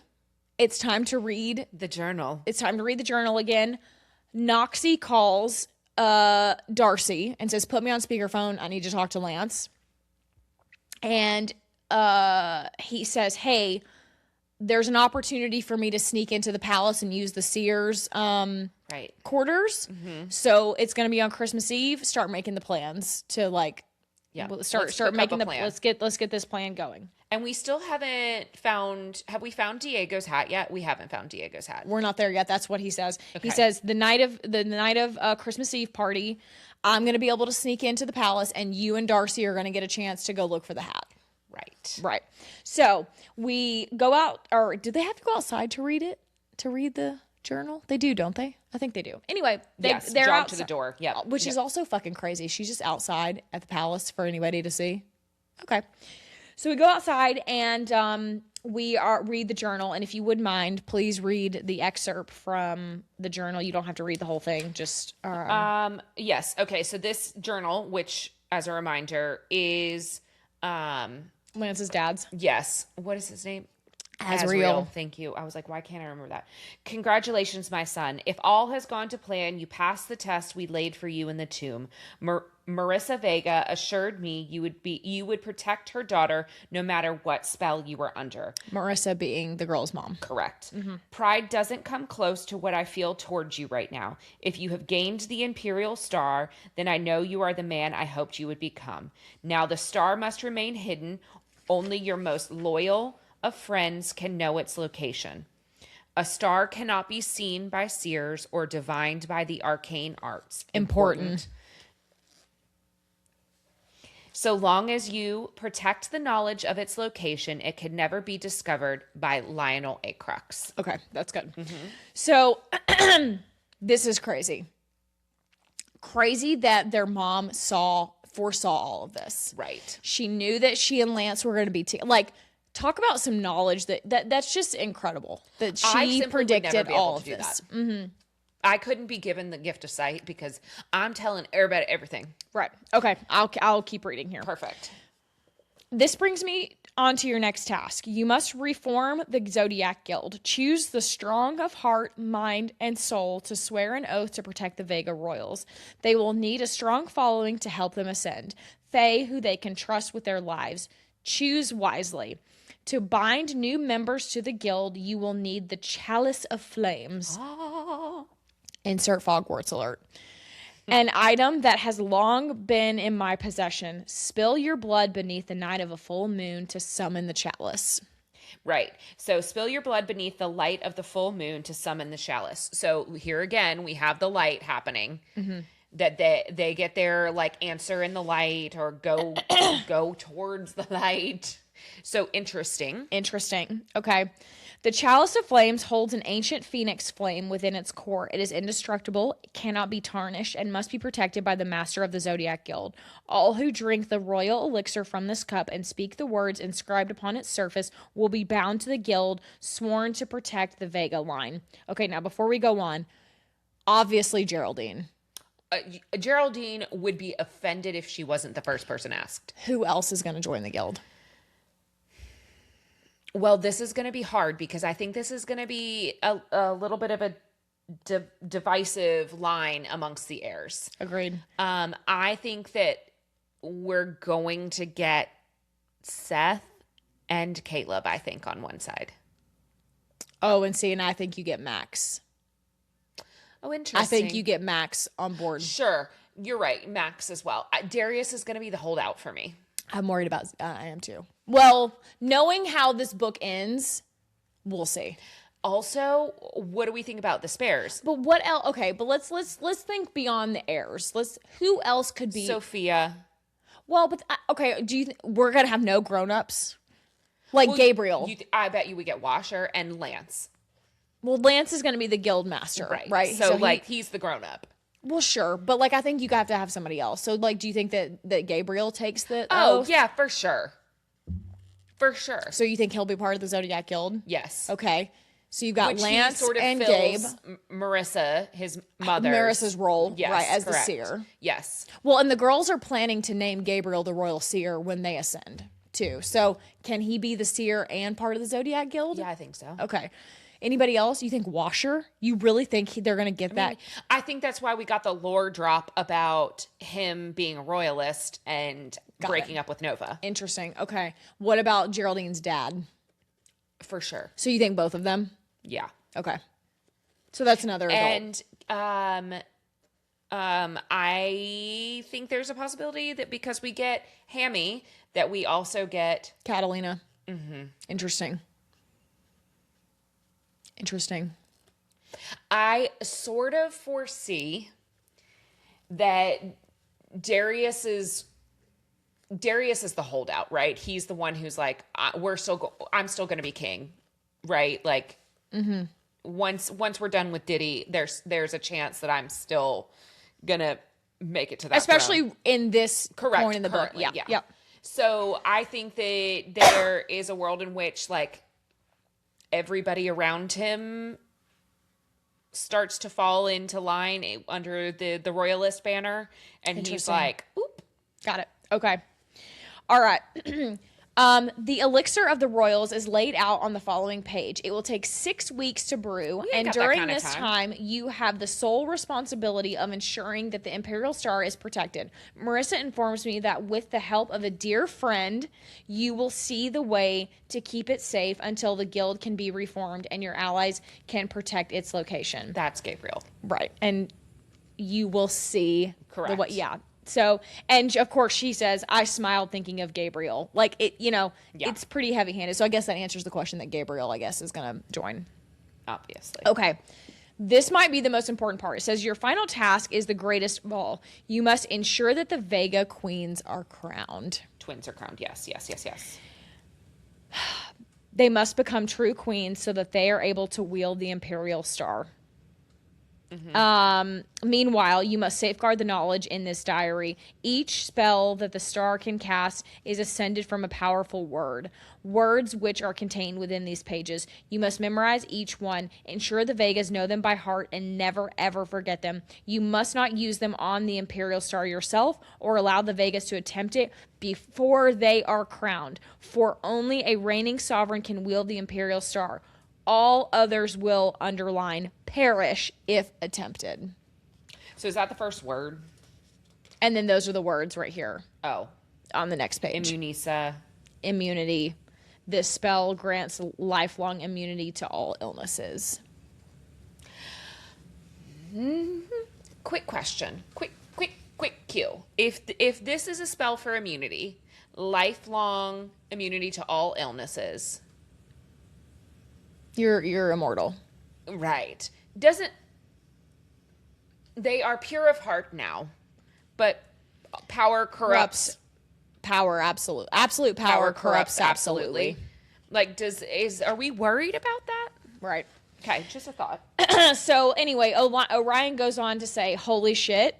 It's time to read
the journal.
It's time to read the journal again. Noxie calls Darcy and says, put me on speakerphone. I need to talk to Lance. And he says, hey, there's an opportunity for me to sneak into the palace and use the seers quarters. Mm-hmm. So it's going to be on Christmas Eve. Start making the plans to start making the plan. Let's get this plan going.
And we still haven't found. Have we found Diego's hat yet? We haven't found Diego's hat.
We're not there yet. That's what he says. Okay. He says the night of Christmas Eve party, I'm going to be able to sneak into the palace, and you and Darcy are going to get a chance to go look for the hat. Right. So we go out, or do they have to go outside to read it? To read the journal? They do, don't they? I think they do. Anyway, they're
jog
outside,
to the door. Yeah,
which is also fucking crazy. She's just outside at the palace for anybody to see. Okay. So we go outside and we read the journal. And if you would mind, please read the excerpt from the journal. You don't have to read the whole thing. Just
yes. Okay. So this journal, which as a reminder is
Lance's dad's.
Yes. What is his name?
Azrael.
Thank you. I was like, why can't I remember that? Congratulations, my son. If all has gone to plan, you passed the test we laid for you in the tomb. Marissa Vega assured me you would protect her daughter no matter what spell you were under.
Marissa being the girl's mom.
Correct. Mm-hmm. Pride doesn't come close to what I feel towards you right now. If you have gained the Imperial Star, then I know you are the man I hoped you would become. Now the star must remain hidden. Only your most loyal of friends can know its location. A star cannot be seen by seers or divined by the arcane arts. Important. So long as you protect the knowledge of its location, it can never be discovered by Lionel A. Crux.
Okay, that's good. Mm-hmm. So this is crazy. Crazy that their mom foresaw all of this.
Right.
She knew that she and Lance were going to be talk about some knowledge that's just incredible. That she predicted all of this.
Mm-hmm. I couldn't be given the gift of sight because I'm telling everybody everything.
Right. Okay. I'll keep reading here.
Perfect.
This brings me on to your next task. You must reform the Zodiac Guild. Choose the strong of heart, mind, and soul to swear an oath to protect the Vega Royals. They will need a strong following to help them ascend. Fae who they can trust with their lives. Choose wisely. To bind new members to the guild, you will need the Chalice of Flames. Insert Fogwarts alert. An item that has long been in my possession. Spill your blood beneath the night of a full moon to summon the chalice.
Right. So spill your blood beneath the light of the full moon to summon the chalice. So here again, we have the light happening. Mm-hmm. That they get their answer in the light or go towards the light. So interesting.
Okay. The Chalice of Flames holds an ancient phoenix flame within its core. It is indestructible, cannot be tarnished, and must be protected by the master of the Zodiac Guild. All who drink the royal elixir from this cup and speak the words inscribed upon its surface will be bound to the guild, sworn to protect the Vega line. Okay, now before we go on, obviously Geraldine.
Geraldine would be offended if she wasn't the first person asked.
Who else is going to join the guild?
Well, this is going to be hard because I think this is going to be a little bit of a divisive line amongst the heirs.
Agreed.
I think that we're going to get Seth and Caleb, I think, on one side.
Oh, and I think you get Max.
Oh, interesting.
I think you get Max on board.
Sure. You're right. Max as well. Darius is going to be the holdout for me.
I'm worried about, I am too. Well, knowing how this book ends, we'll see.
Also, what do we think about the spares?
But what else? Okay, but let's think beyond the heirs. Who else could be?
Sophia.
Well, but okay, we're going to have no grown-ups? Gabriel.
I bet you we get Washer and Lance.
Well, Lance is going to be the guild master, right?
So he's the grown-up.
Well, sure, but I think you have to have somebody else. So do you think that Gabriel takes the
oath? Yeah, for sure. For sure.
So you think he'll be part of the Zodiac Guild?
Yes.
Okay. So you've got
Which
Lance
he sort of
and
fills
Gabe.
Marissa, his mother.
Marissa's role,
Yes,
right, as
correct.
the seer.
Yes.
Well, and the girls are planning to name Gabriel the royal seer when they ascend, too. So can he be the seer and part of the Zodiac Guild?
Yeah, I think so.
Okay. Anybody else? You think Washer? You really think they're going to get that?
I think that's why we got the lore drop about him being a royalist and breaking up with Nova.
Interesting. Okay. What about Geraldine's dad?
For sure.
So you think both of them?
Yeah.
Okay. So that's another adult.
And I think there's a possibility that because we get Hammy, that we also get
Catalina. Mm-hmm. Interesting.
I sort of foresee that Darius is the holdout, right? He's the one who's like, I'm still going to be king, right? Like, once we're done with Diddy, there's a chance that I'm still gonna make it to that,
especially
throne.
In this
Correct,
point in the book.
currently,
Yeah. Yep.
So I think that there is a world in which like everybody around him starts to fall into line under the royalist banner, and he's like, "Oop,
got it." Okay. All right. The elixir of the royals is laid out on the following page. It will take 6 weeks to brew, and during this time, you have the sole responsibility of ensuring that the Imperial Star is protected. Marissa informs me that with the help of a dear friend, you will see the way to keep it safe until the guild can be reformed and your allies can protect its location.
That's Gabriel.
Right. And you will see.
Correct.
Yeah. So, and of course she says, I smiled thinking of Gabriel. Like it, It's pretty heavy handed. So I guess that answers the question that Gabriel, I guess, is going to join.
Obviously.
Okay. This might be the most important part. It says your final task is the greatest of all. You must ensure that the Vega queens are crowned.
Twins are crowned. Yes.
They must become true queens so that they are able to wield the Imperial Star. Meanwhile, you must safeguard the knowledge in this diary. Each spell that the star can cast is ascended from a powerful word. Words which are contained within these pages. You must memorize each one. Ensure the Vegas know them by heart and never ever forget them. You must not use them on the Imperial Star yourself or allow the Vegas to attempt it before they are crowned. For only a reigning sovereign can wield the Imperial Star. All others will, underline, perish if attempted.
So is that the first word?
And then those are the words right here.
Oh.
On the next page.
Immunisa.
Immunity. This spell grants lifelong immunity to all illnesses.
Quick question. Quick cue. If this is a spell for immunity, lifelong immunity to all illnesses...
You're immortal.
Right. They are pure of heart now, but power corrupts.
Power, absolute power corrupts absolutely.
Like, are we worried about that?
Right.
Okay, just a thought.
So anyway, Orion goes on to say, holy shit,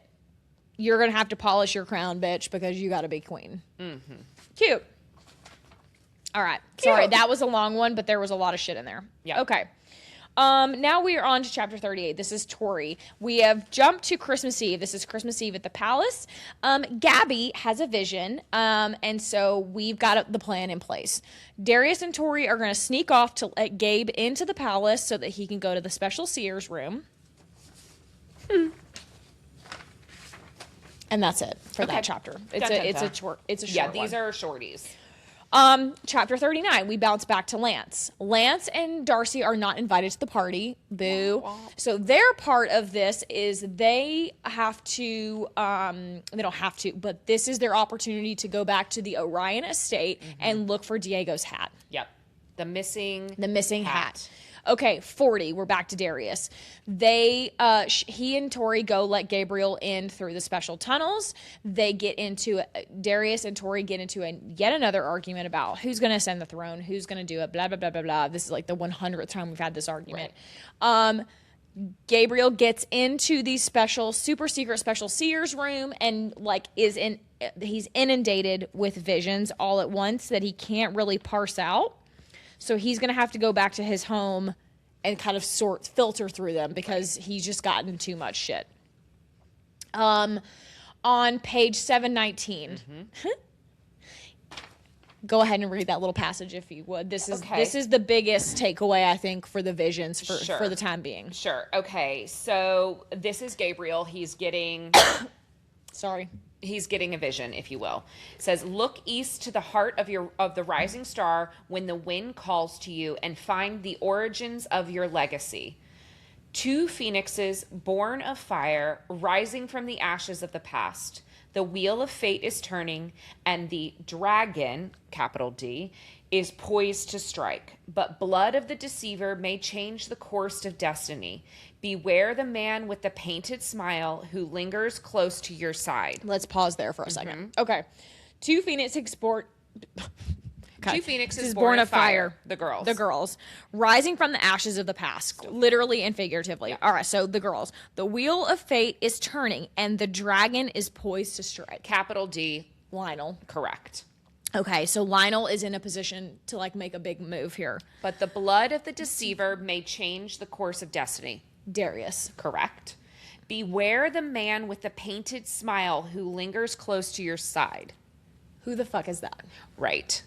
you're going to have to polish your crown, bitch, because you got to be queen. Mm-hmm. Cute. All right. Cute. Sorry, that was a long one, but there was a lot of shit in there.
Yeah.
Okay. Now we are on to chapter 38. This is Tori. We have jumped to Christmas Eve. This is Christmas Eve at the palace. Gabby has a vision, and so we've got the plan in place. Darius and Tori are going to sneak off to let Gabe into the palace so that he can go to the special seer's room. And that's it for that chapter. It's a short.
Yeah, these are shorties.
Chapter 39, we bounce back to Lance. Lance and Darcy are not invited to the party. Boo. So their part of this is they have to, they don't have to, but this is their opportunity to go back to the Orion estate and look for Diego's hat.
Yep. The missing
hat. Okay, 40. We're back to Darius. He and Tori go let Gabriel in through the special tunnels. Darius and Tori get into yet another argument about who's going to ascend the throne, who's going to do it, blah, blah, blah, blah, blah. This is like the 100th time we've had this argument. Right. Gabriel gets into the super secret special seer's room and he's inundated with visions all at once that he can't really parse out. So he's going to have to go back to his home and kind of filter through them because he's just gotten too much shit. On page 719. Go ahead and read that little passage if you would. This is the biggest takeaway, I think, for the visions for the time being.
Sure. Okay. So this is Gabriel. He's getting He's getting a vision, if you will. It says, "Look east to the heart of the rising star when the wind calls to you, and find the origins of your legacy. 2 phoenixes born of fire, rising from the ashes of the past. The wheel of fate is turning, and the dragon, capital D, is poised to strike. But blood of the deceiver may change the course of destiny. Beware the man with the painted smile who lingers close to your side."
Let's pause there for a second. Okay. 2 phoenixes born...
Okay. 2 phoenixes born of fire. The girls.
Rising from the ashes of the past, literally and figuratively. Yeah. All right, so the girls. The wheel of fate is turning, and the dragon is poised to strike.
Capital D.
Lionel.
Correct.
Okay, so Lionel is in a position to, like, make a big move here.
But the blood of the deceiver may change the course of destiny.
Darius.
Correct. Beware the man with the painted smile who lingers close to your side.
Who the fuck is that?
Right.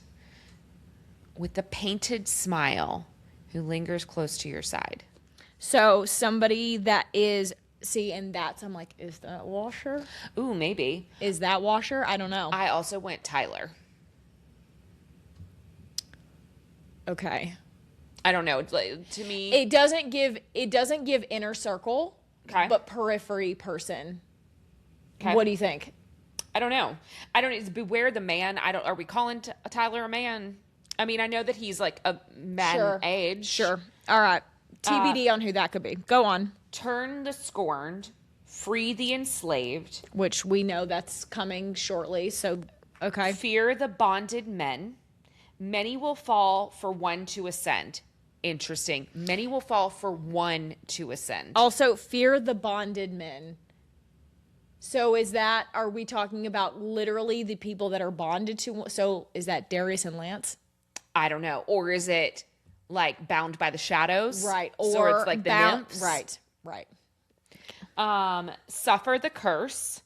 With the painted smile who lingers close to your side.
So somebody that is, and that's, I'm like, is that Washer?
Ooh, maybe.
Is that Washer? I don't know.
I also went Tyler.
Okay.
I don't know. To me,
it doesn't give inner circle, but periphery person. Okay. What do you think?
I don't know. It's beware the man. Are we calling Tyler a man? I mean, I know that he's like a man age.
Sure. All right. TBD on who that could be. Go on.
Turn the scorned, free the enslaved.
Which we know that's coming shortly. So, okay.
Fear the bonded men. Many will fall for one to ascend. Interesting. Many will fall for one to ascend.
Also, fear the bonded men. So are we talking about literally the people that are bonded to? So is that Darius and Lance?
I don't know. Or is it like bound by the shadows?
Right.
Or it's like the nymphs?
Right.
Suffer the curse.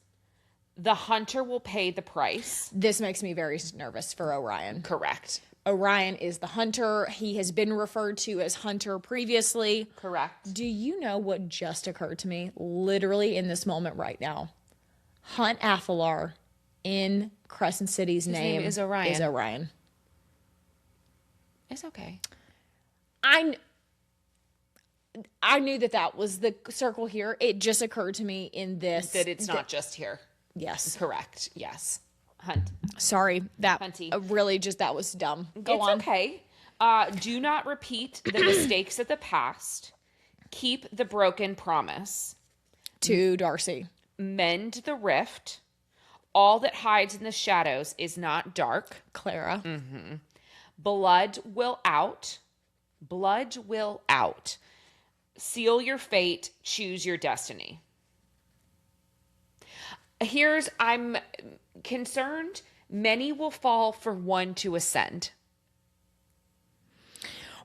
The hunter will pay the price.
This makes me very nervous for Orion.
Correct.
Orion is the hunter. He has been referred to as Hunter previously.
Correct.
Do you know what just occurred to me literally in this moment right now? Hunt Athalar in Crescent City's name
is Orion. It's okay.
I knew that was the circle here. It just occurred to me in this.
That it's not just here.
Yes.
Correct. Yes. Hunt.
Sorry. That
Hunty.
Really just, that was dumb. Go
on. It's okay. Do not repeat the mistakes of the past. Keep the broken promise.
To Darcy.
Mend the rift. All that hides in the shadows is not dark.
Clara.
Mm-hmm. Blood will out. Blood will out. Seal your fate. Choose your destiny. I'm concerned. Many will fall for one to ascend.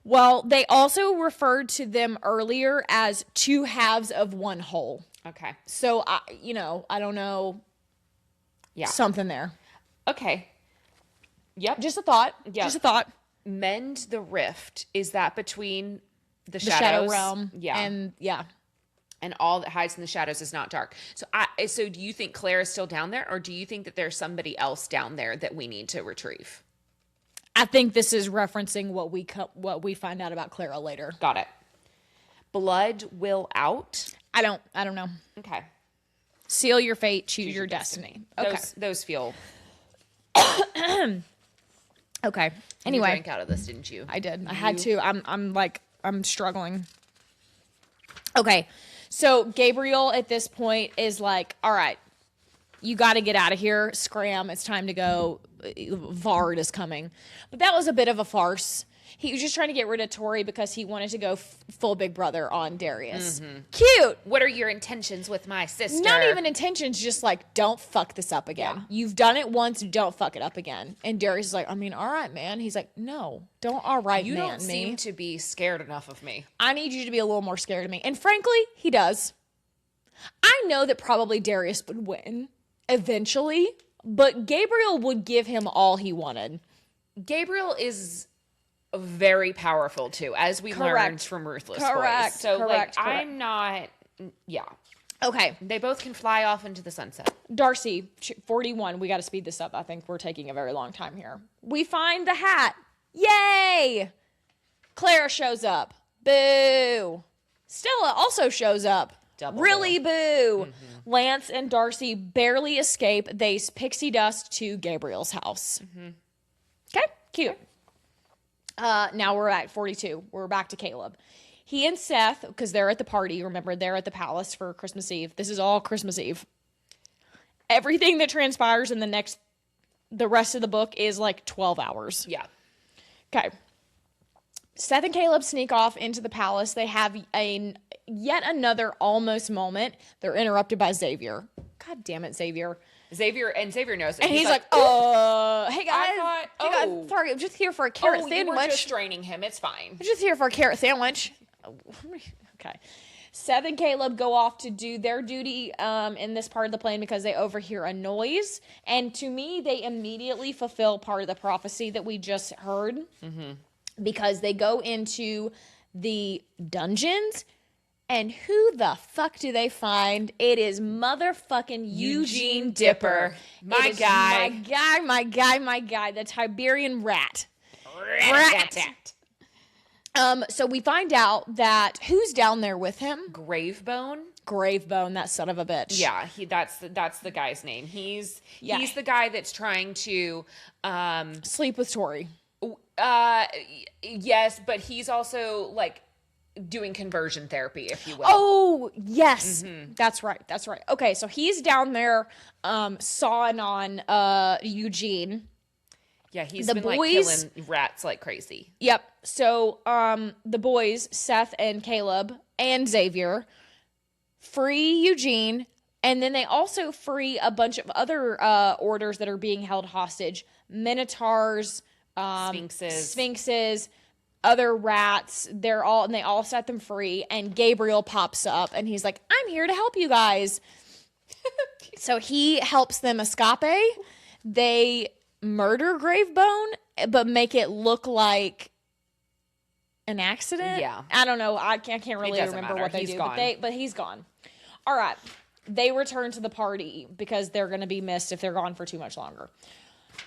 Well, they also referred to them earlier as 2 halves of one whole.
Okay.
So, I don't know.
Yeah.
Something there.
Okay. Yep.
Just a thought.
Yep.
Just a thought.
Mend the rift. Is that between the shadows?
Shadow realm.
Yeah. And all that hides in the shadows is not dark. So do you think Claire is still down there, or do you think that there's somebody else down there that we need to retrieve?
I think this is referencing what we find out about Clara later.
Got it. Blood will out.
I don't know.
Okay.
Seal your fate, choose your destiny. Okay.
Those feel.
Okay. Anyway,
you drank out of this, didn't you?
I did. I had to. I'm struggling. Okay. So Gabriel at this point is like, all right, you got to get out of here. Scram. It's time to go. Vard is coming. But that was a bit of a farce He was just trying to get rid of Tori because he wanted to go full Big Brother on Darius. Cute.
What are your intentions with my sister?
Not even intentions, just like, don't fuck this up again.
Yeah.
You've done it once, don't fuck it up again. And Darius is like, I mean, all right, man. He's like, no, don't all right,
You
man,
don't seem to be scared enough of me.
I need you to be a little more scared of me. And frankly, he does. I know that probably Darius would win eventually, but Gabriel would give him all he wanted.
Gabriel is very powerful too, as we learned from Ruthless Boys. So I'm not,
Okay.
They both can fly off into the sunset.
Darcy, 41. We got to speed this up. I think we're taking a very long time here. We find the hat. Yay! Clara shows up. Boo. Stella also shows up.
Double
really boo. Lance and Darcy barely escape. They pixie dust to Gabriel's house. Okay, cute. Now we're at 42. We're back to Caleb. He and Seth, because they're at the party, remember, they're at the palace for Christmas Eve. This is all Christmas Eve. Everything that transpires in the rest of the book is like 12 hours.
Yeah.
Okay. Seth and Caleb sneak off into the palace. They have yet another almost moment. They're interrupted by Xavier. God damn it, Xavier.
Xavier knows it.
And he's like, hey guys. Sorry, I'm just here for a carrot sandwich.
You were just training him. It's fine.
I'm just here for a carrot sandwich. Okay. Seth and Caleb go off to do their duty in this part of the plan because they overhear a noise. And to me, they immediately fulfill part of the prophecy that we just heard. Because they go into the dungeons. And who the fuck do they find? It is motherfucking Eugene Dipper.
My guy.
My guy. The Tiberian rat. So we find out that who's down there with him? Gravebone, that son of a bitch.
Yeah, that's the guy's name. He's the guy that's trying to
sleep with Tori.
Yes, but he's also like doing conversion therapy, if you will.
Oh, yes. That's right. Okay, so he's down there sawing on Eugene.
Yeah, he's been like killing rats like crazy.
Yep. So the boys, Seth and Caleb and Xavier, free Eugene, and then they also free a bunch of other orders that are being held hostage. Minotaurs, Sphinxes, other rats. They all set them free, and Gabriel pops up and he's like, I'm here to help you guys. So he helps them escape. They murder Gravebone, but make it look like an accident.
Yeah.
I don't know. I can't really remember what they do, but he's gone. All right. They return to the party because they're going to be missed if they're gone for too much longer.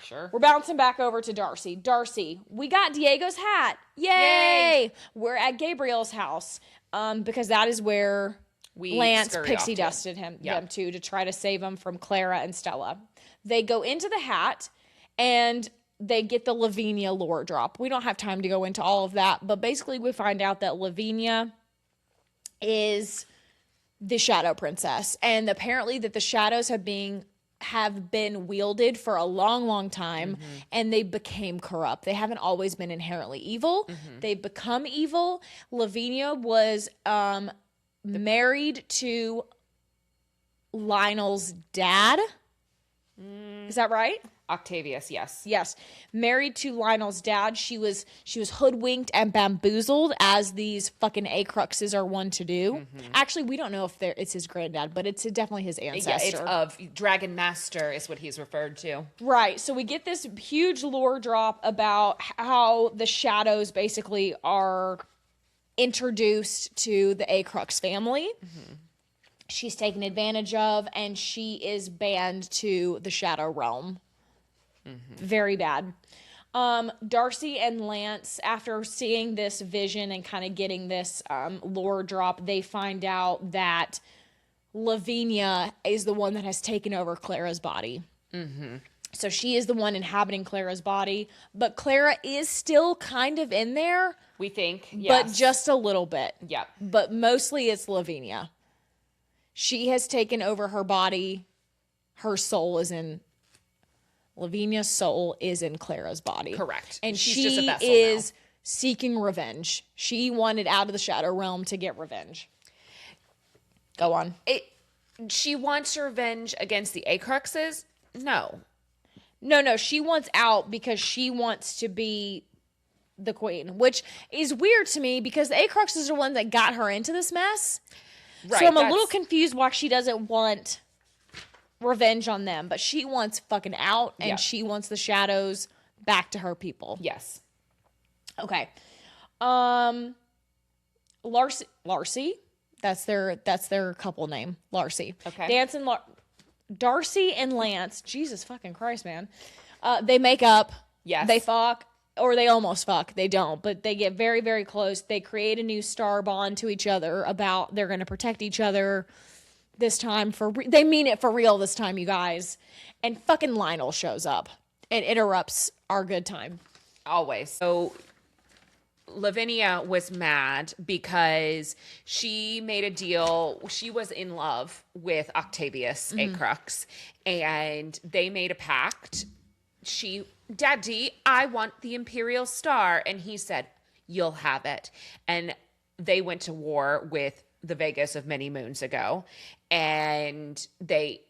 Sure.
We're bouncing back over to Darcy. Darcy, we got Diego's hat. Yay! We're at Gabriel's house because that is where Lance pixie dusted them to try to save him from Clara and Stella. They go into the hat and they get the Lavinia lore drop. We don't have time to go into all of that, but basically we find out that Lavinia is the Shadow Princess, and apparently that the shadows have been wielded for a long time, and they became corrupt. They haven't always been inherently evil. They've become evil. Lavinia was married to Lionel's dad. Is that right?
Octavius, yes.
Yes. Married to Lionel's dad. She was hoodwinked and bamboozled, as these fucking Acruxes are one to do. Actually, we don't know if it's his granddad, but it's definitely his ancestor.
Yeah, it's Dragon Master is what he's referred to.
Right. So we get this huge lore drop about how the shadows basically are introduced to the Acrux family. She's taken advantage of, and she is banned to the Shadow Realm. Very bad. Darcy and Lance, after seeing this vision and kind of getting this lore drop, they find out that Lavinia is the one that has taken over Clara's body. So she is the one inhabiting Clara's body, but Clara is still kind of in there.
We think, yes.
But just a little bit.
Yeah.
But mostly it's Lavinia. She has taken over her body. Lavinia's soul is in Clara's body.
Correct.
And
she's
she
just a vessel
is
now.
seeking revenge. She wanted out of the Shadow Realm to get revenge. Go on.
She wants revenge against the Acruxes? No.
No, she wants out because she wants to be the queen, which is weird to me because the Acruxes are the ones that got her into this mess. Right, so I'm a little confused why she doesn't want revenge on them, but she wants fucking out and she wants the shadows back to her people.
Yes.
Okay. Larcy. That's their couple name. Larcy.
Okay.
Darcy and Lance. Jesus fucking Christ, man. They make up.
Yes.
They fuck. Or they almost fuck. They don't. But they get very, very close. They create a new star bond to each other about they're going to protect each other this time. They mean it for real this time, you guys. And fucking Lionel shows up and interrupts our good time.
Always. So Lavinia was mad because she made a deal. She was in love with Octavius Acrux, and they made a pact. Daddy, I want the Imperial Star. And he said, you'll have it. And they went to war with the Vegas of many moons ago. And they,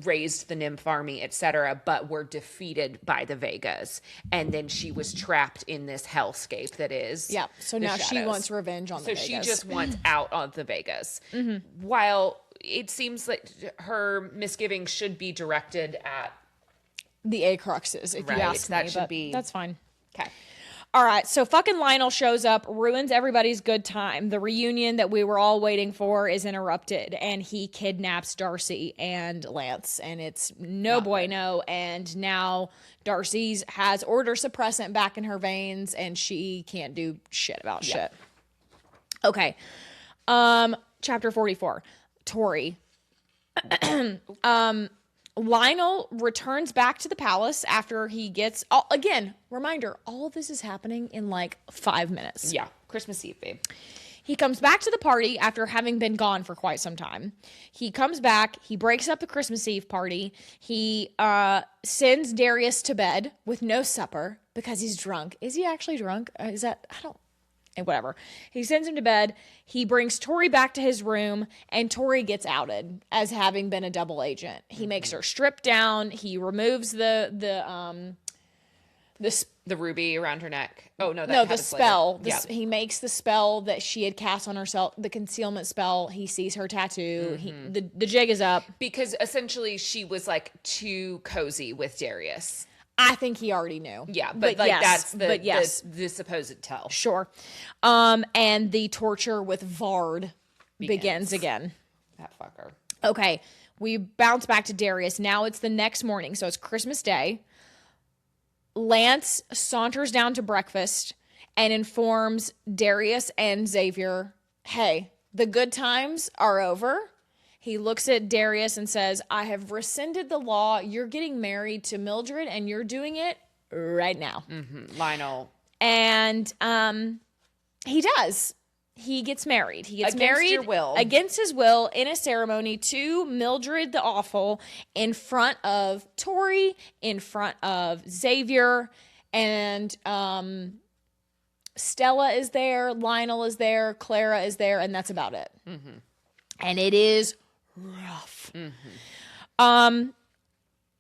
raised the nymph army, etc., but were defeated by the Vegas. And then she was trapped in this hellscape that is.
Yeah. So now
shadows.
She wants revenge on the Vegas.
So she just wants out of the Vegas. While it seems like her misgivings should be directed at
the Acruxes, if you ask me.
That should be.
That's fine.
Okay.
All right, so fucking Lionel shows up, ruins everybody's good time. The reunion that we were all waiting for is interrupted, and he kidnaps Darcy and Lance, and it's no bueno. And now Darcy has order suppressant back in her veins, and she can't do shit about shit. Okay. Chapter 44. Tori. Lionel returns back to the palace after he gets... again, reminder, all of this is happening in like 5 minutes.
Yeah, Christmas Eve, babe.
He comes back to the party after having been gone for quite some time. He comes back. He breaks up the Christmas Eve party. He sends Darius to bed with no supper because he's drunk. Is he actually drunk? I don't... And whatever. He sends him to bed. He brings Tori back to his room, and Tori gets outed as having been a double agent. He makes her strip down. He removes the
ruby around her neck. Oh no,
the spell. He makes the spell that she had cast on herself, the concealment spell. He sees her tattoo. The jig is up
because essentially she was like too cozy with Darius.
I think he already knew.
Yeah, but that's the supposed tell.
Sure. And the torture with Vard begins again.
That fucker.
Okay. We bounce back to Darius. Now it's the next morning, so it's Christmas Day. Lance saunters down to breakfast and informs Darius and Xavier, hey, the good times are over. He looks at Darius and says, I have rescinded the law. You're getting married to Mildred, and you're doing it right now.
Lionel.
And he does. He gets married. He gets married
your will.
Against his will in a ceremony to Mildred the Awful in front of Tori, in front of Xavier, and Stella is there, Lionel is there, Clara is there, and that's about it. And it is rough.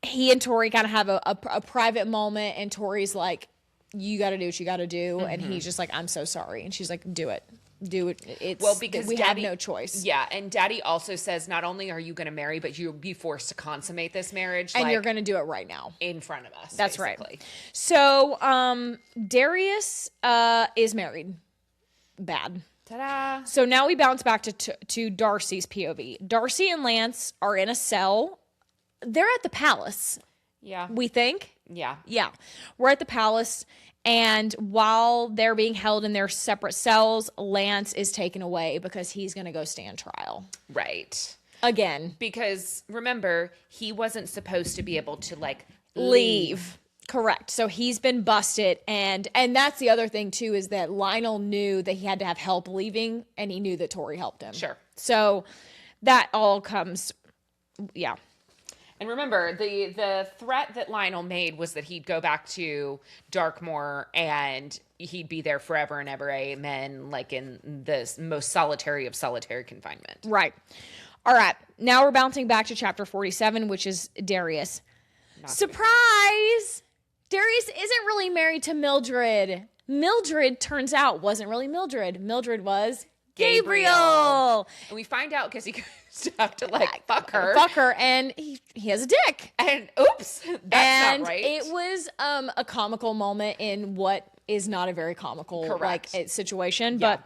He and Tori kind of have a private moment, and Tori's like, you got to do what you got to do. And he's just like, I'm so sorry. And she's like, do it. It's because we have no choice.
Yeah. And Daddy also says, not only are you going to marry, but you'll be forced to consummate this marriage.
And you're going to do it right now.
In front of us.
That's
basically.
Right. So Darius is married. Bad.
Ta-da.
So now we bounce back to Darcy's POV. Darcy and Lance are in a cell. They're at the palace.
Yeah.
We think.
Yeah.
Yeah. We're at the palace, and while they're being held in their separate cells, Lance is taken away because he's going to go stand trial.
Right.
Again.
Because remember, he wasn't supposed to be able to
leave. Correct. So he's been busted, and that's the other thing too, is that Lionel knew that he had to have help leaving, and he knew that Tori helped him.
Sure.
So that all comes, yeah.
And remember, the threat that Lionel made was that he'd go back to Darkmoor and he'd be there forever and ever, amen, like in the most solitary of solitary confinement.
Right. All right. Now we're bouncing back to chapter 47, which is Darius. Surprise! Darius isn't really married to Mildred. Mildred, turns out, wasn't really Mildred. Mildred was Gabriel.
And we find out because he goes to have to like fuck her.
Fuck her, and he has a dick.
And oops, that's not right.
It was a comical moment in what is not a very comical situation. Yeah. But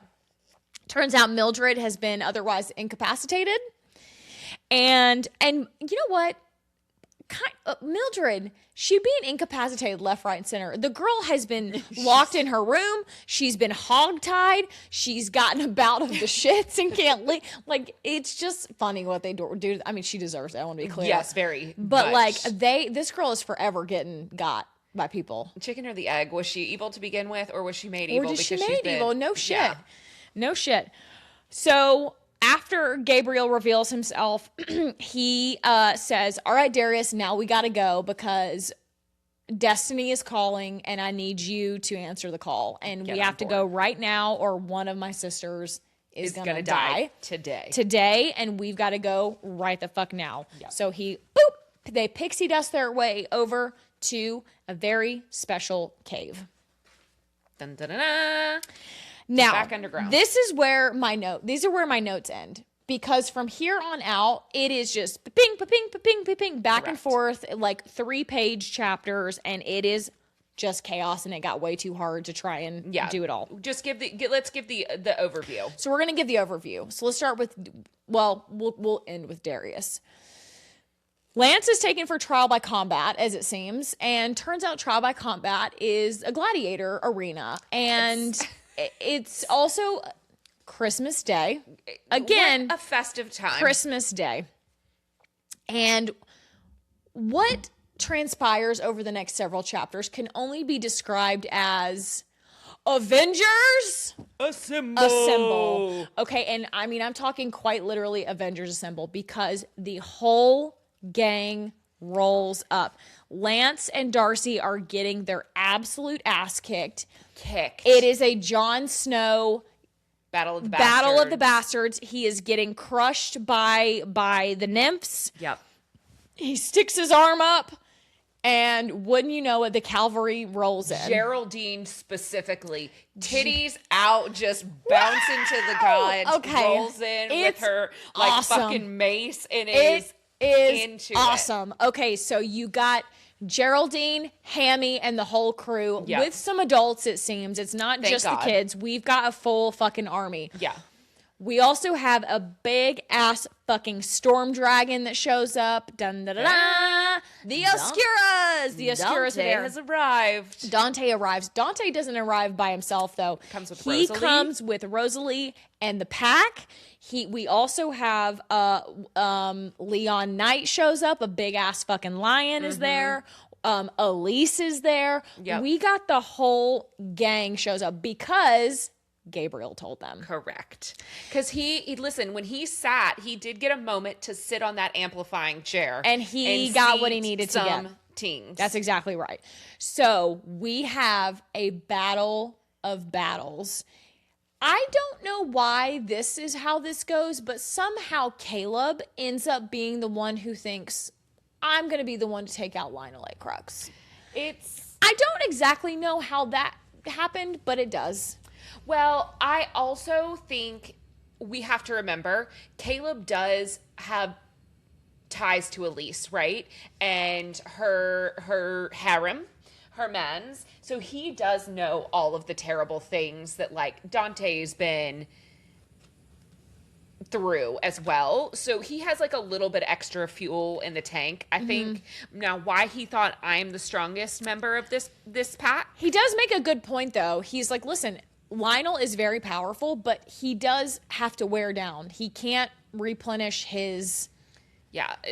turns out Mildred has been otherwise incapacitated. And you know what? Mildred, she being incapacitated left, right, and center. The girl has been locked in her room. She's been hogtied. She's gotten a bout of the shits and can't leave. Like, it's just funny what they do. I mean, she deserves it. I want to be clear.
Yes, very.
But this girl is forever getting got by people.
Chicken or the egg? Was she evil to begin with, or was she made evil?
Or was she made evil? No shit. Yeah. No shit. So after Gabriel reveals himself, he says, all right, Darius, now we got to go because destiny is calling and I need you to answer the call. And we have to go right now or one of my sisters is going to die today. And we've got to go right the fuck now. Yep. So they pixie dust their way over to a very special cave.
Dun, dun, dun, dun.
Now,
back underground.
These are where my notes end, because from here on out, it is just ping, ping, ping, ping, ping, back and forth, like 3-page chapters, and it is just chaos, and it got way too hard to try and do it all.
Just let's give the overview.
So we're gonna give the overview. So let's start with, we'll end with Darius. Lance is taken for trial by combat, as it seems, and turns out trial by combat is a gladiator arena, and it's also Christmas Day. Again,
what a festive time.
Christmas Day. And what transpires over the next several chapters can only be described as Avengers Assemble. Okay, and I mean, I'm talking quite literally Avengers Assemble, because the whole gang rolls up. Lance and Darcy are getting their absolute ass kicked. It is a Jon Snow
Battle of the
Bastards. He is getting crushed by the nymphs.
Yep.
He sticks his arm up, and wouldn't you know it, the cavalry rolls in.
Geraldine specifically, titties out, just bouncing to the gods.
Okay.
Rolls in with her fucking mace, and
is
into
awesome. Okay, so you got Geraldine, Hammy, and the whole crew with some adults, it seems. It's not just the kids. We've got a full fucking army.
Yeah.
We also have a big ass fucking storm dragon that shows up. Dun, da, da, da. The Oscuras. The Oscuras are there.
Has arrived.
Dante arrives. Dante doesn't arrive by himself, though.
He
comes with Rosalie and the pack. We also have Leon Knight shows up. A big ass fucking lion is there. Elise is there. Yep. We got the whole gang shows up because Gabriel told them.
Correct. Because he listen, when he sat, he did get a moment to sit on that amplifying chair.
And he got what he needed to get.
Teams.
That's exactly right. So we have a battle of battles. I don't know why this is how this goes, but somehow Caleb ends up being the one who thinks, I'm going to be the one to take out Lionel A. Crux. I don't exactly know how that happened, but it does.
Well, I also think we have to remember Caleb does have ties to Elise, right? And her harem, her mans. So he does know all of the terrible things that like Dante's been through as well. So he has like a little bit extra fuel in the tank, I think. Now, why he thought I'm the strongest member of this pack?
He does make a good point, though. He's like, listen, Lionel is very powerful, but he does have to wear down. He can't replenish his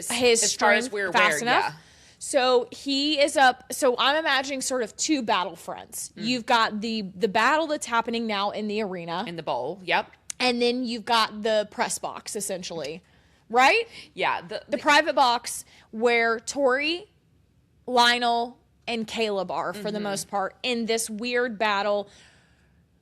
strength fast enough. Yeah. So he is up. So I'm imagining sort of two battle fronts. You've got the battle that's happening now in the arena.
In the bowl. Yep.
And then you've got the press box, essentially, right?
Yeah.
The private box where Tori, Lionel, and Caleb are for the most part in this weird battle.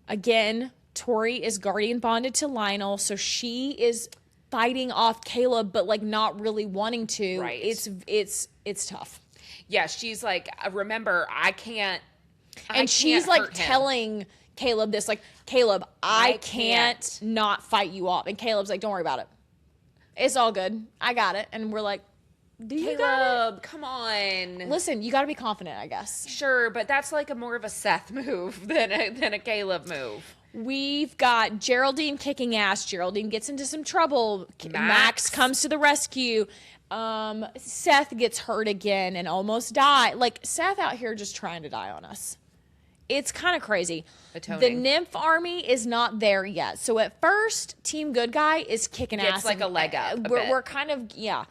Again, Tori is guardian bonded to Lionel, so she is fighting off Caleb, but like not really wanting to.
Right.
It's tough.
Yeah, she's like, remember, I can't.
And she's like telling Caleb this, like, Caleb, I can't not fight you off. And Caleb's like, don't worry about it. It's all good. I got it. And we're like, do you got it?
Come on.
Listen, you got to be confident, I guess.
Sure, but that's like more of a Seth move than a Caleb move.
We've got Geraldine kicking ass. Geraldine gets into some trouble. Max comes to the rescue. Seth gets hurt again and almost died. Like, Seth out here just trying to die on us. It's kind of crazy.
Atoning.
The nymph army is not there yet. So at first, Team Good Guy is kicking ass.
It's like a leg up.
We're kind of, yeah.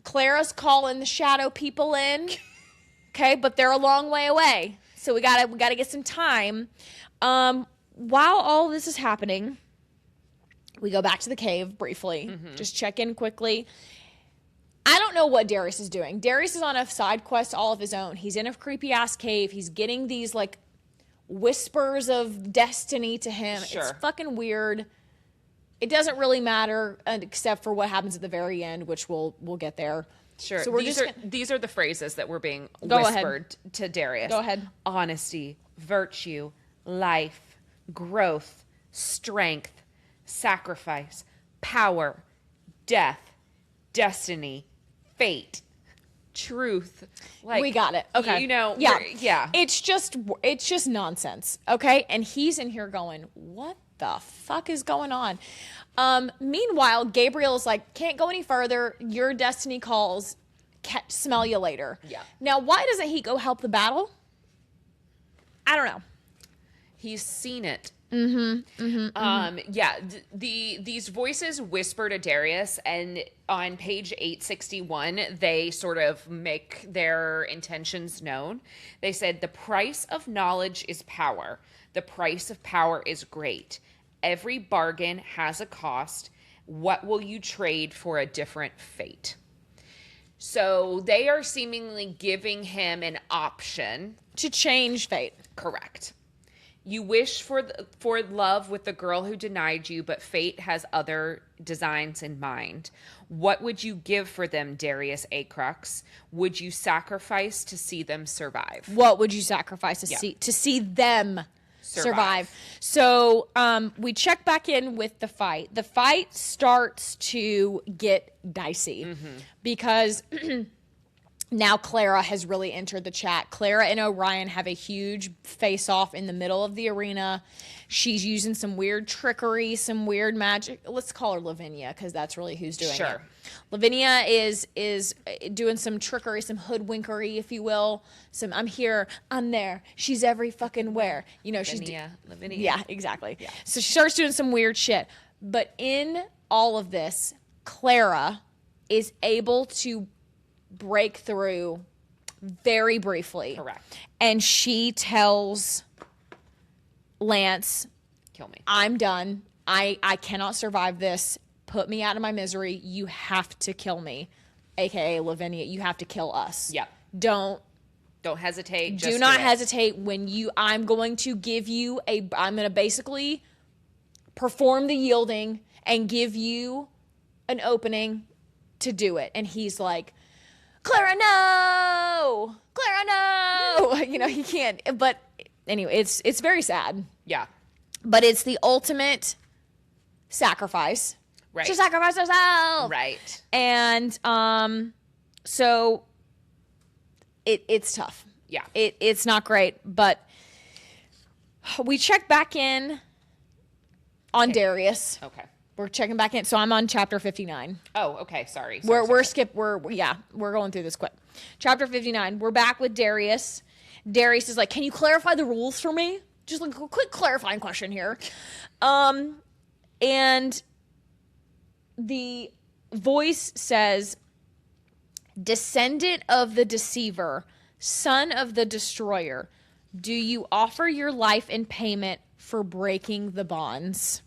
Clara's calling the shadow people in. Okay, but they're a long way away. So we gotta get some time. While all this is happening, we go back to the cave briefly. Just check in quickly. I don't know what Darius is doing. Darius is on a side quest all of his own. He's in a creepy ass cave. He's getting these like whispers of destiny to him.
Sure.
It's fucking weird. It doesn't really matter except for what happens at the very end, which we'll get there.
Sure.
So
these are the phrases that were being
Go
whispered to Darius.
Go ahead.
Honesty, virtue, life, growth, strength, sacrifice, power, death, destiny, fate, truth. Like,
we got it. Okay.
Yeah.
It's just nonsense. Okay. And he's in here going, what the fuck is going on? Meanwhile, Gabriel's like, can't go any further. Your destiny calls. Smell you later.
Yeah.
Now, why doesn't he go help the battle? I don't know.
He's seen it.
Yeah.
These voices whisper to Darius, and on page 861, they sort of make their intentions known. They said, the price of knowledge is power. The price of power is great. Every bargain has a cost. What will you trade for a different fate? So they are seemingly giving him an option
to change fate.
Correct. You wish for love with the girl who denied you, but fate has other designs in mind. What would you give for them, Darius Acrux? Would you sacrifice to see them survive?
What would you sacrifice to see them survive? So we check back in with the fight. The fight starts to get dicey because now Clara has really entered the chat. Clara and Orion have a huge face-off in the middle of the arena. She's using some weird trickery, some weird magic. Let's call her Lavinia because that's really who's doing it. Lavinia is doing some trickery, some hoodwinkery, if you will. Some I'm here, I'm there. She's every fucking where. You know,
Lavinia.
Yeah, exactly. Yeah. So she starts doing some weird shit. But in all of this, Clara is able to break through very briefly.
Correct.
And she tells Lance,
kill me.
I'm done. I cannot survive this. Put me out of my misery. You have to kill me. AKA Lavinia, you have to kill us.
Yep.
Don't
hesitate.
Do not hesitate when I'm going to give you I'm going to basically perform the yielding and give you an opening to do it. And he's like, Clara, no! Clara, no! You know, he can't. But anyway, it's very sad.
Yeah.
But it's the ultimate sacrifice.
Right.
To sacrifice herself.
Right.
And so it's tough.
Yeah.
It's not great. But we check back in on Darius.
Okay.
We're checking back in. So I'm on chapter 59.
Oh, okay. Sorry.
We're going through this quick. Chapter 59. We're back with Darius. Darius is like, can you clarify the rules for me? Just like a quick clarifying question here. And the voice says, descendant of the deceiver, son of the destroyer, do you offer your life in payment for breaking the bonds?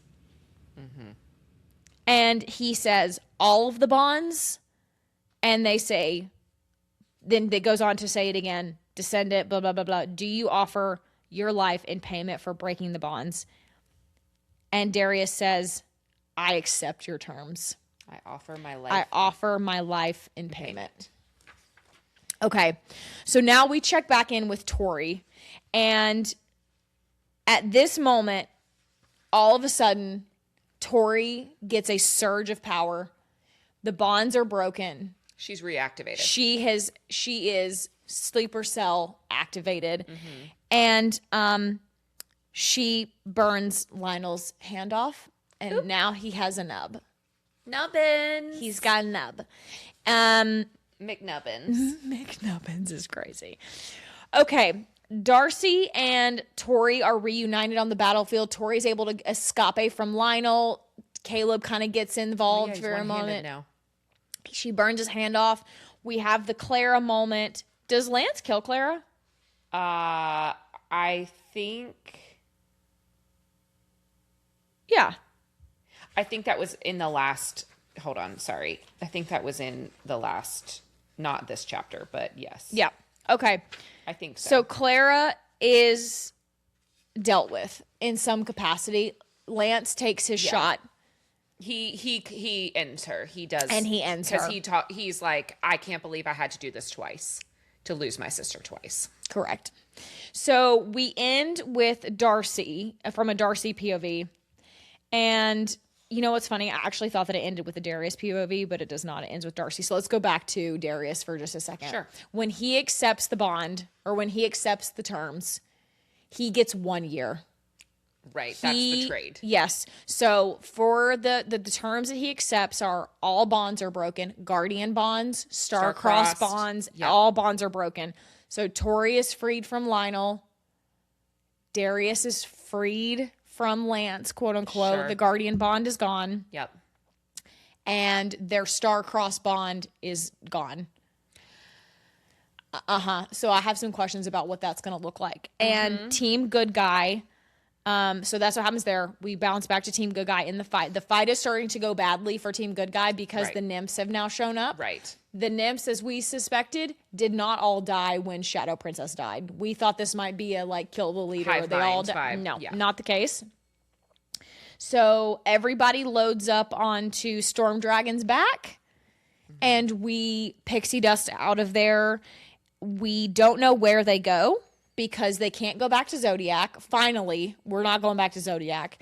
And he says, all of the bonds. And they say, then it goes on to say it again, descendant, blah, blah, blah, blah. Do you offer your life in payment for breaking the bonds? And Darius says, I accept your terms.
I offer my life.
I offer my life in payment. Okay. So now we check back in with Tori. And at this moment, all of a sudden, Tori gets a surge of power. The bonds are broken.
She's reactivated.
She is sleeper cell activated. And she burns Lionel's hand off. And now he has a nub.
Nubbins.
He's got a nub.
McNubbins.
McNubbins is crazy. Okay. Darcy and Tori are reunited on the battlefield. Tori's able to escape from Lionel. Caleb kind of gets involved for a moment.
Now.
She burns his hand off. We have the Clara moment. Does Lance kill Clara?
I think.
Yeah.
I think that was in the last. Hold on, sorry. I think that was in the last, not this chapter, but yes.
Yeah. Okay.
I think so.
So Clara is dealt with in some capacity. Lance takes his shot.
He ends her. He does.
And he ends her.
Because he's like, I can't believe I had to do this twice. To lose my sister twice.
Correct. So we end with Darcy, from a Darcy POV. And you know what's funny? I actually thought that it ended with the Darius POV, but it does not. It ends with Darcy. So let's go back to Darius for just a second.
Sure.
When he accepts the bond, or when he accepts the terms, he gets 1 year.
Right. That's the trade.
Yes. So for the terms that he accepts are all bonds are broken. Guardian bonds, star-crossed bonds, all bonds are broken. So Tori is freed from Lionel. Darius is freed from Lance, quote unquote.
Sure.
The Guardian bond is gone.
Yep.
And their star-crossed bond is gone. So I have some questions about what that's going to look like. And Team Good Guy. So that's what happens there. We bounce back to Team Good Guy in the fight. The fight is starting to go badly for Team Good Guy because the nymphs have now shown up.
Right.
The nymphs, as we suspected, did not all die when Shadow Princess died. We thought this might be a kill the leader.
Hive
they all
mind
No,
yeah.
not the case. So everybody loads up onto Storm Dragon's back, and we pixie dust out of there. We don't know where they go because they can't go back to Zodiac. Finally, we're not going back to Zodiac.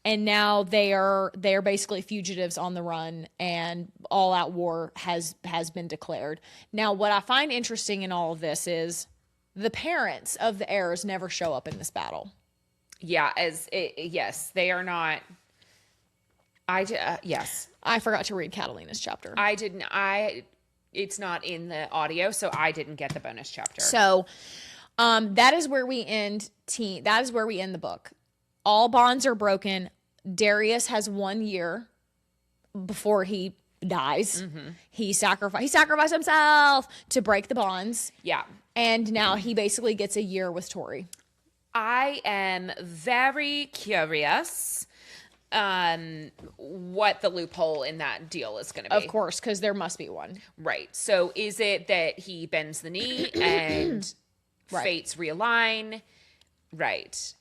And now they're basically fugitives on the run, and all-out war has been declared. Now, what I find interesting in all of this is the parents of the heirs never show up in this battle.
Yeah, yes, they are not. Yes.
I forgot to read Catalina's chapter.
I didn't. It's not in the audio, so I didn't get the bonus chapter.
So, that is where we end. That is where we end the book. All bonds are broken. Darius has 1 year before he dies. He sacrificed himself to break the bonds.
Yeah.
And now he basically gets a year with Tori.
I am very curious what the loophole in that deal is going to be.
Of course, because there must be one.
Right. So is it that he bends the knee and fates realign? Right.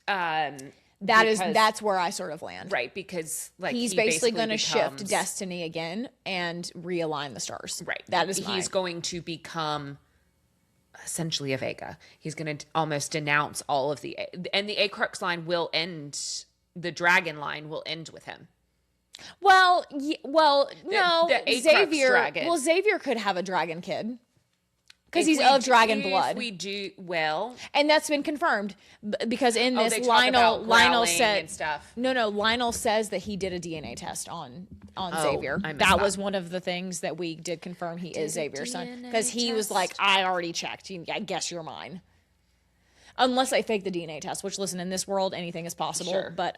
That's where I sort of land.
Right, because
he's basically going to shift destiny again and realign the stars.
Right.
That is
he's going to become essentially a Vega. He's going to almost denounce all of the Acrux line will end. The dragon line will end with him.
No, Xavier.
Dragon.
Well, Xavier could have a dragon kid because he's of dragon blood.
We do well,
and that's been confirmed because in this,
they
Lionel said
and stuff.
No, Lionel says that he did a DNA test on Xavier.
That
was one of the things that we did confirm. He is Xavier's son because he was like, I already checked. I guess you're mine. Unless they fake the DNA test, which, listen, in this world, anything is possible.
Sure.
But,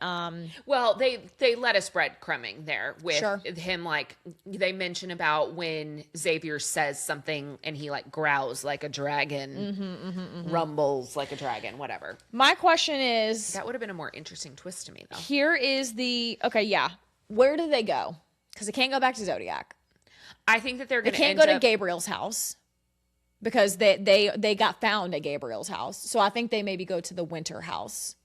well, they let us breadcrumbing there with him. They mention about when Xavier says something and he growls like a dragon, rumbles like a dragon, whatever.
My question is,
that would have been a more interesting twist to me, though.
Here is where do they go? Because they can't go back to Zodiac.
I think that they're
They
going to
can't go to Gabriel's house because they got found at Gabriel's house. So I think they maybe go to the Winter house.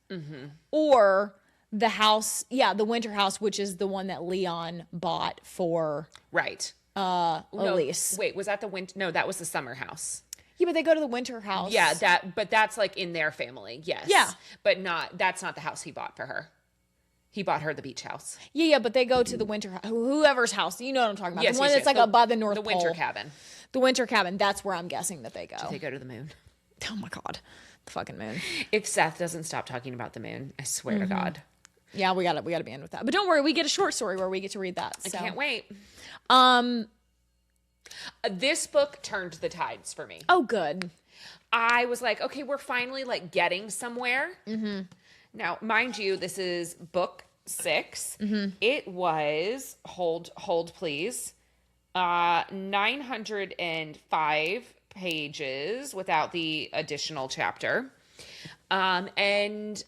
Or the house, the Winter house, which is the one that Leon bought for
right.
Elise.
Wait, was that the winter? No, that was the summer house.
Yeah, but they go to the Winter house.
Yeah, but that's like in their family. Yes.
Yeah.
But that's not the house he bought for her. He bought her the beach house.
Yeah, but they go to the Winter house. Whoever's house. You know what I'm talking about.
Yes,
the one
yes,
that's
yes.
like above the North Pole.
The winter cabin.
The Winter cabin. That's where I'm guessing that they go.
Do they go to the moon?
Oh my God. The fucking moon.
If Seth doesn't stop talking about the moon, I swear to God.
Yeah, we gotta be in with that. But don't worry, we get a short story where we get to read that. So.
I can't wait. This book turned the tides for me.
Oh, good.
I was like, okay, we're finally like getting somewhere. Now, mind you, this is book 6. It was hold please, 905 pages without the additional chapter, and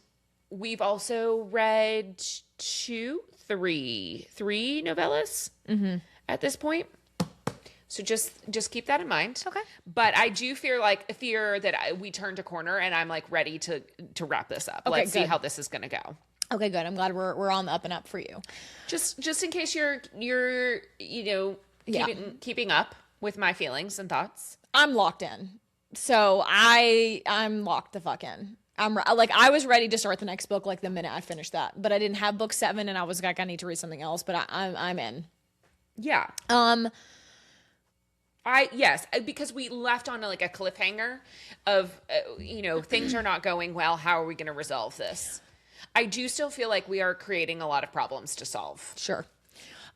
we've also read three novellas at this point. So just keep that in mind.
Okay.
But I do fear that we turned a corner, and I'm like ready to wrap this up.
Okay,
Let's see
good.
how this is going to go.
Okay, good. I'm glad we're on the up and up for you.
Just in case you're keeping up with my feelings and thoughts.
I'm locked in. So I'm locked the fuck in. I was ready to start the next book like the minute I finished that, but I didn't have book 7, and I was like, I need to read something else. But I'm in.
Yeah. Because we left on a cliffhanger of things are not going well. How are we going to resolve this? I do still feel like we are creating a lot of problems to solve.
Sure.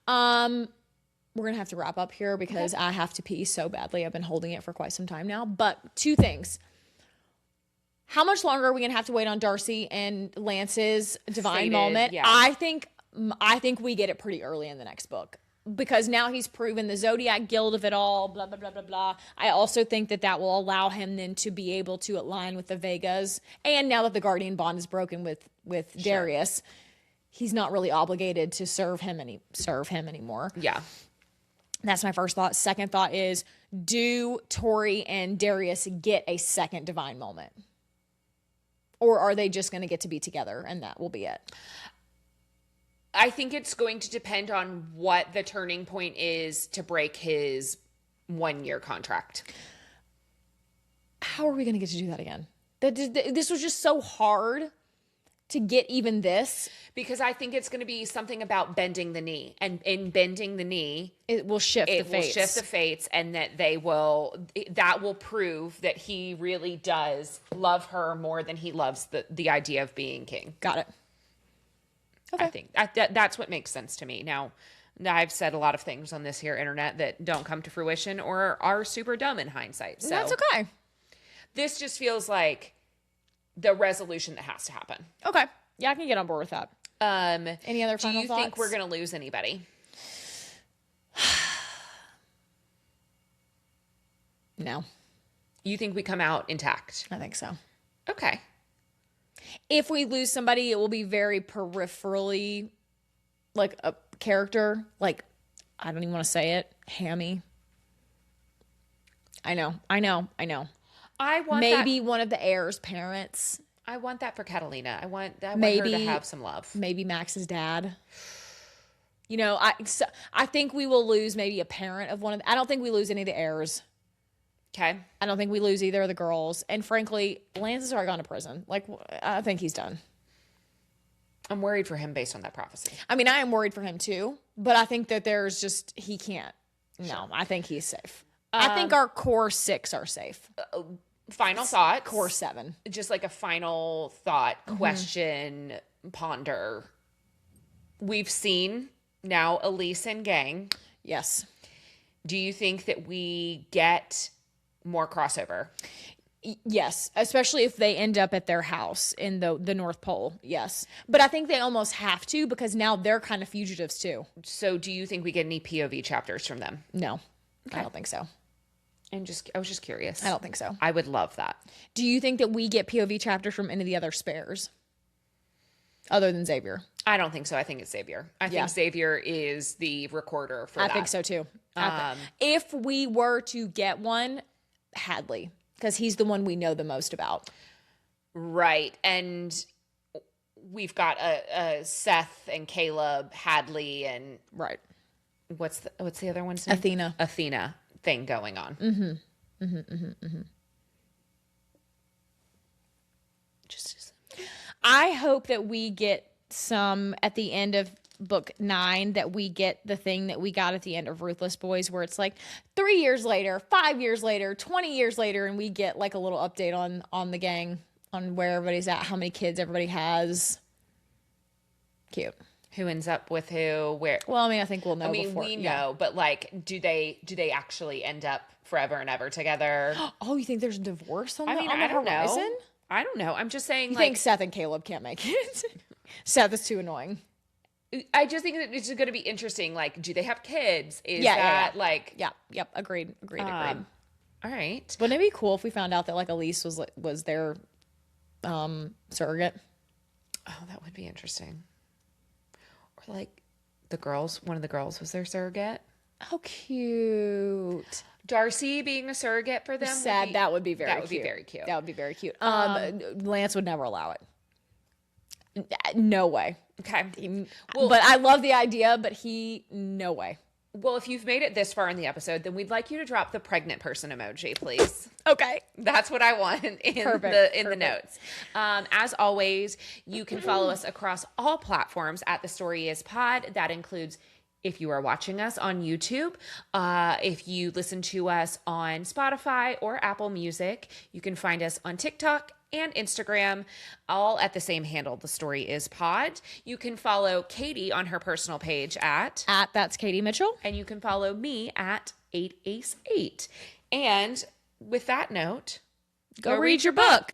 We're gonna have to wrap up here because I have to pee so badly. I've been holding it for quite some time now. But 2 things. How much longer are we gonna have to wait on Darcy and Lance's divine
Fated,
moment?
yeah.
I think we get it pretty early in the next book. Because now he's proven the Zodiac guild of it all, blah, blah, blah, blah, blah. I also think that will allow him then to be able to align with the Vegas. And now that the Guardian bond is broken with Darius, he's not really obligated to serve him anymore.
Yeah.
That's my first thought. Second thought is, do Tori and Darius get a second divine moment? Or are they just going to get to be together and that will be it?
I think it's going to depend on what the turning point is to break his 1-year contract.
How are we going to get to do that again? This was just so hard to get even this.
Because I think it's going to be something about bending the knee. And in bending the knee,
it will shift the fates.
It will shift the fates, and that that will prove that he really does love her more than he loves the idea of being king.
Got it. Okay.
I think that's what makes sense to me. Now, I've said a lot of things on this here internet that don't come to fruition or are super dumb in hindsight. So
that's okay.
This just feels like the resolution that has to happen.
Okay. Yeah, I can get on board with that. Any other final thoughts?
Do you think we're going to lose anybody?
No.
You think we come out intact?
I think so.
Okay.
If we lose somebody, it will be very peripherally, like a character. Like, I don't even want to say it. Hammy. I know.
I want
maybe one of the heirs' parents.
I want that for Catalina. I want her to have some love.
Maybe Max's dad. I think we will lose maybe a parent of one of. I don't think we lose any of the heirs.
Okay.
I don't think we lose either of the girls. And frankly, Lance has already gone to prison. Like, I think he's done.
I'm worried for him based on that prophecy.
I mean, I am worried for him too. But I think that he can't.
Sure.
No, I think he's safe. I think our core 6 are safe.
Final thoughts.
Core 7.
Just like a final thought, question, ponder. We've seen now Elise and gang.
Yes.
Do you think that we get more crossover?
Yes, especially if they end up at their house in the North Pole. Yes. But I think they almost have to because now they're kind of fugitives too.
So do you think we get any POV chapters from them?
No.
Okay.
I don't think so.
I was just curious.
I don't think so.
I would love that.
Do you think that we get POV chapters from any of the other spares? Other than Xavier?
I don't think so. I think it's Xavier. I think Xavier is the recorder for that.
I think so too. If we were to get one, Hadley, because he's the one we know the most about.
Right. And we've got a Seth and Caleb, Hadley, and
right.
What's the other one's name? Athena thing going on.
I hope that we get some at the end of book 9, that we get the thing that we got at the end of Ruthless Boys, where it's like 3 years later, 5 years later, 20 years later, and we get like a little update on the gang, on where everybody's at, how many kids everybody has. Cute.
Who ends up with who, where?
Well, I mean, I think we'll know.
We know, but like, do they actually end up forever and ever together?
Oh, you think there's a divorce on the horizon?
I don't know. I'm just saying,
you think Seth and Caleb can't make it? Seth is too annoying.
I just think that it's going to be interesting. Like, do they have kids?
Like... Yeah, yep, agreed.
All right.
Wouldn't it be cool if we found out that, like, Elise was their surrogate?
Oh, that would be interesting. Or, like, one of the girls was their surrogate.
How cute.
Darcy being a surrogate for them.
That would be very cute. That would be very cute. Lance would never allow it. No way.
Okay.
But I love the idea, but no way.
Well, if you've made it this far in the episode, then we'd like you to drop the pregnant person emoji, please.
Okay.
That's what I want in the notes. As always, you can follow us across all platforms at The Story Is Pod. That includes, if you are watching us on YouTube, if you listen to us on Spotify or Apple Music, you can find us on TikTok and Instagram, all at the same handle, The Story Is Pod. You can follow Katie on her personal page at
That's Katie Mitchell.
And you can follow me at 8ace8. And with that note,
go read your book.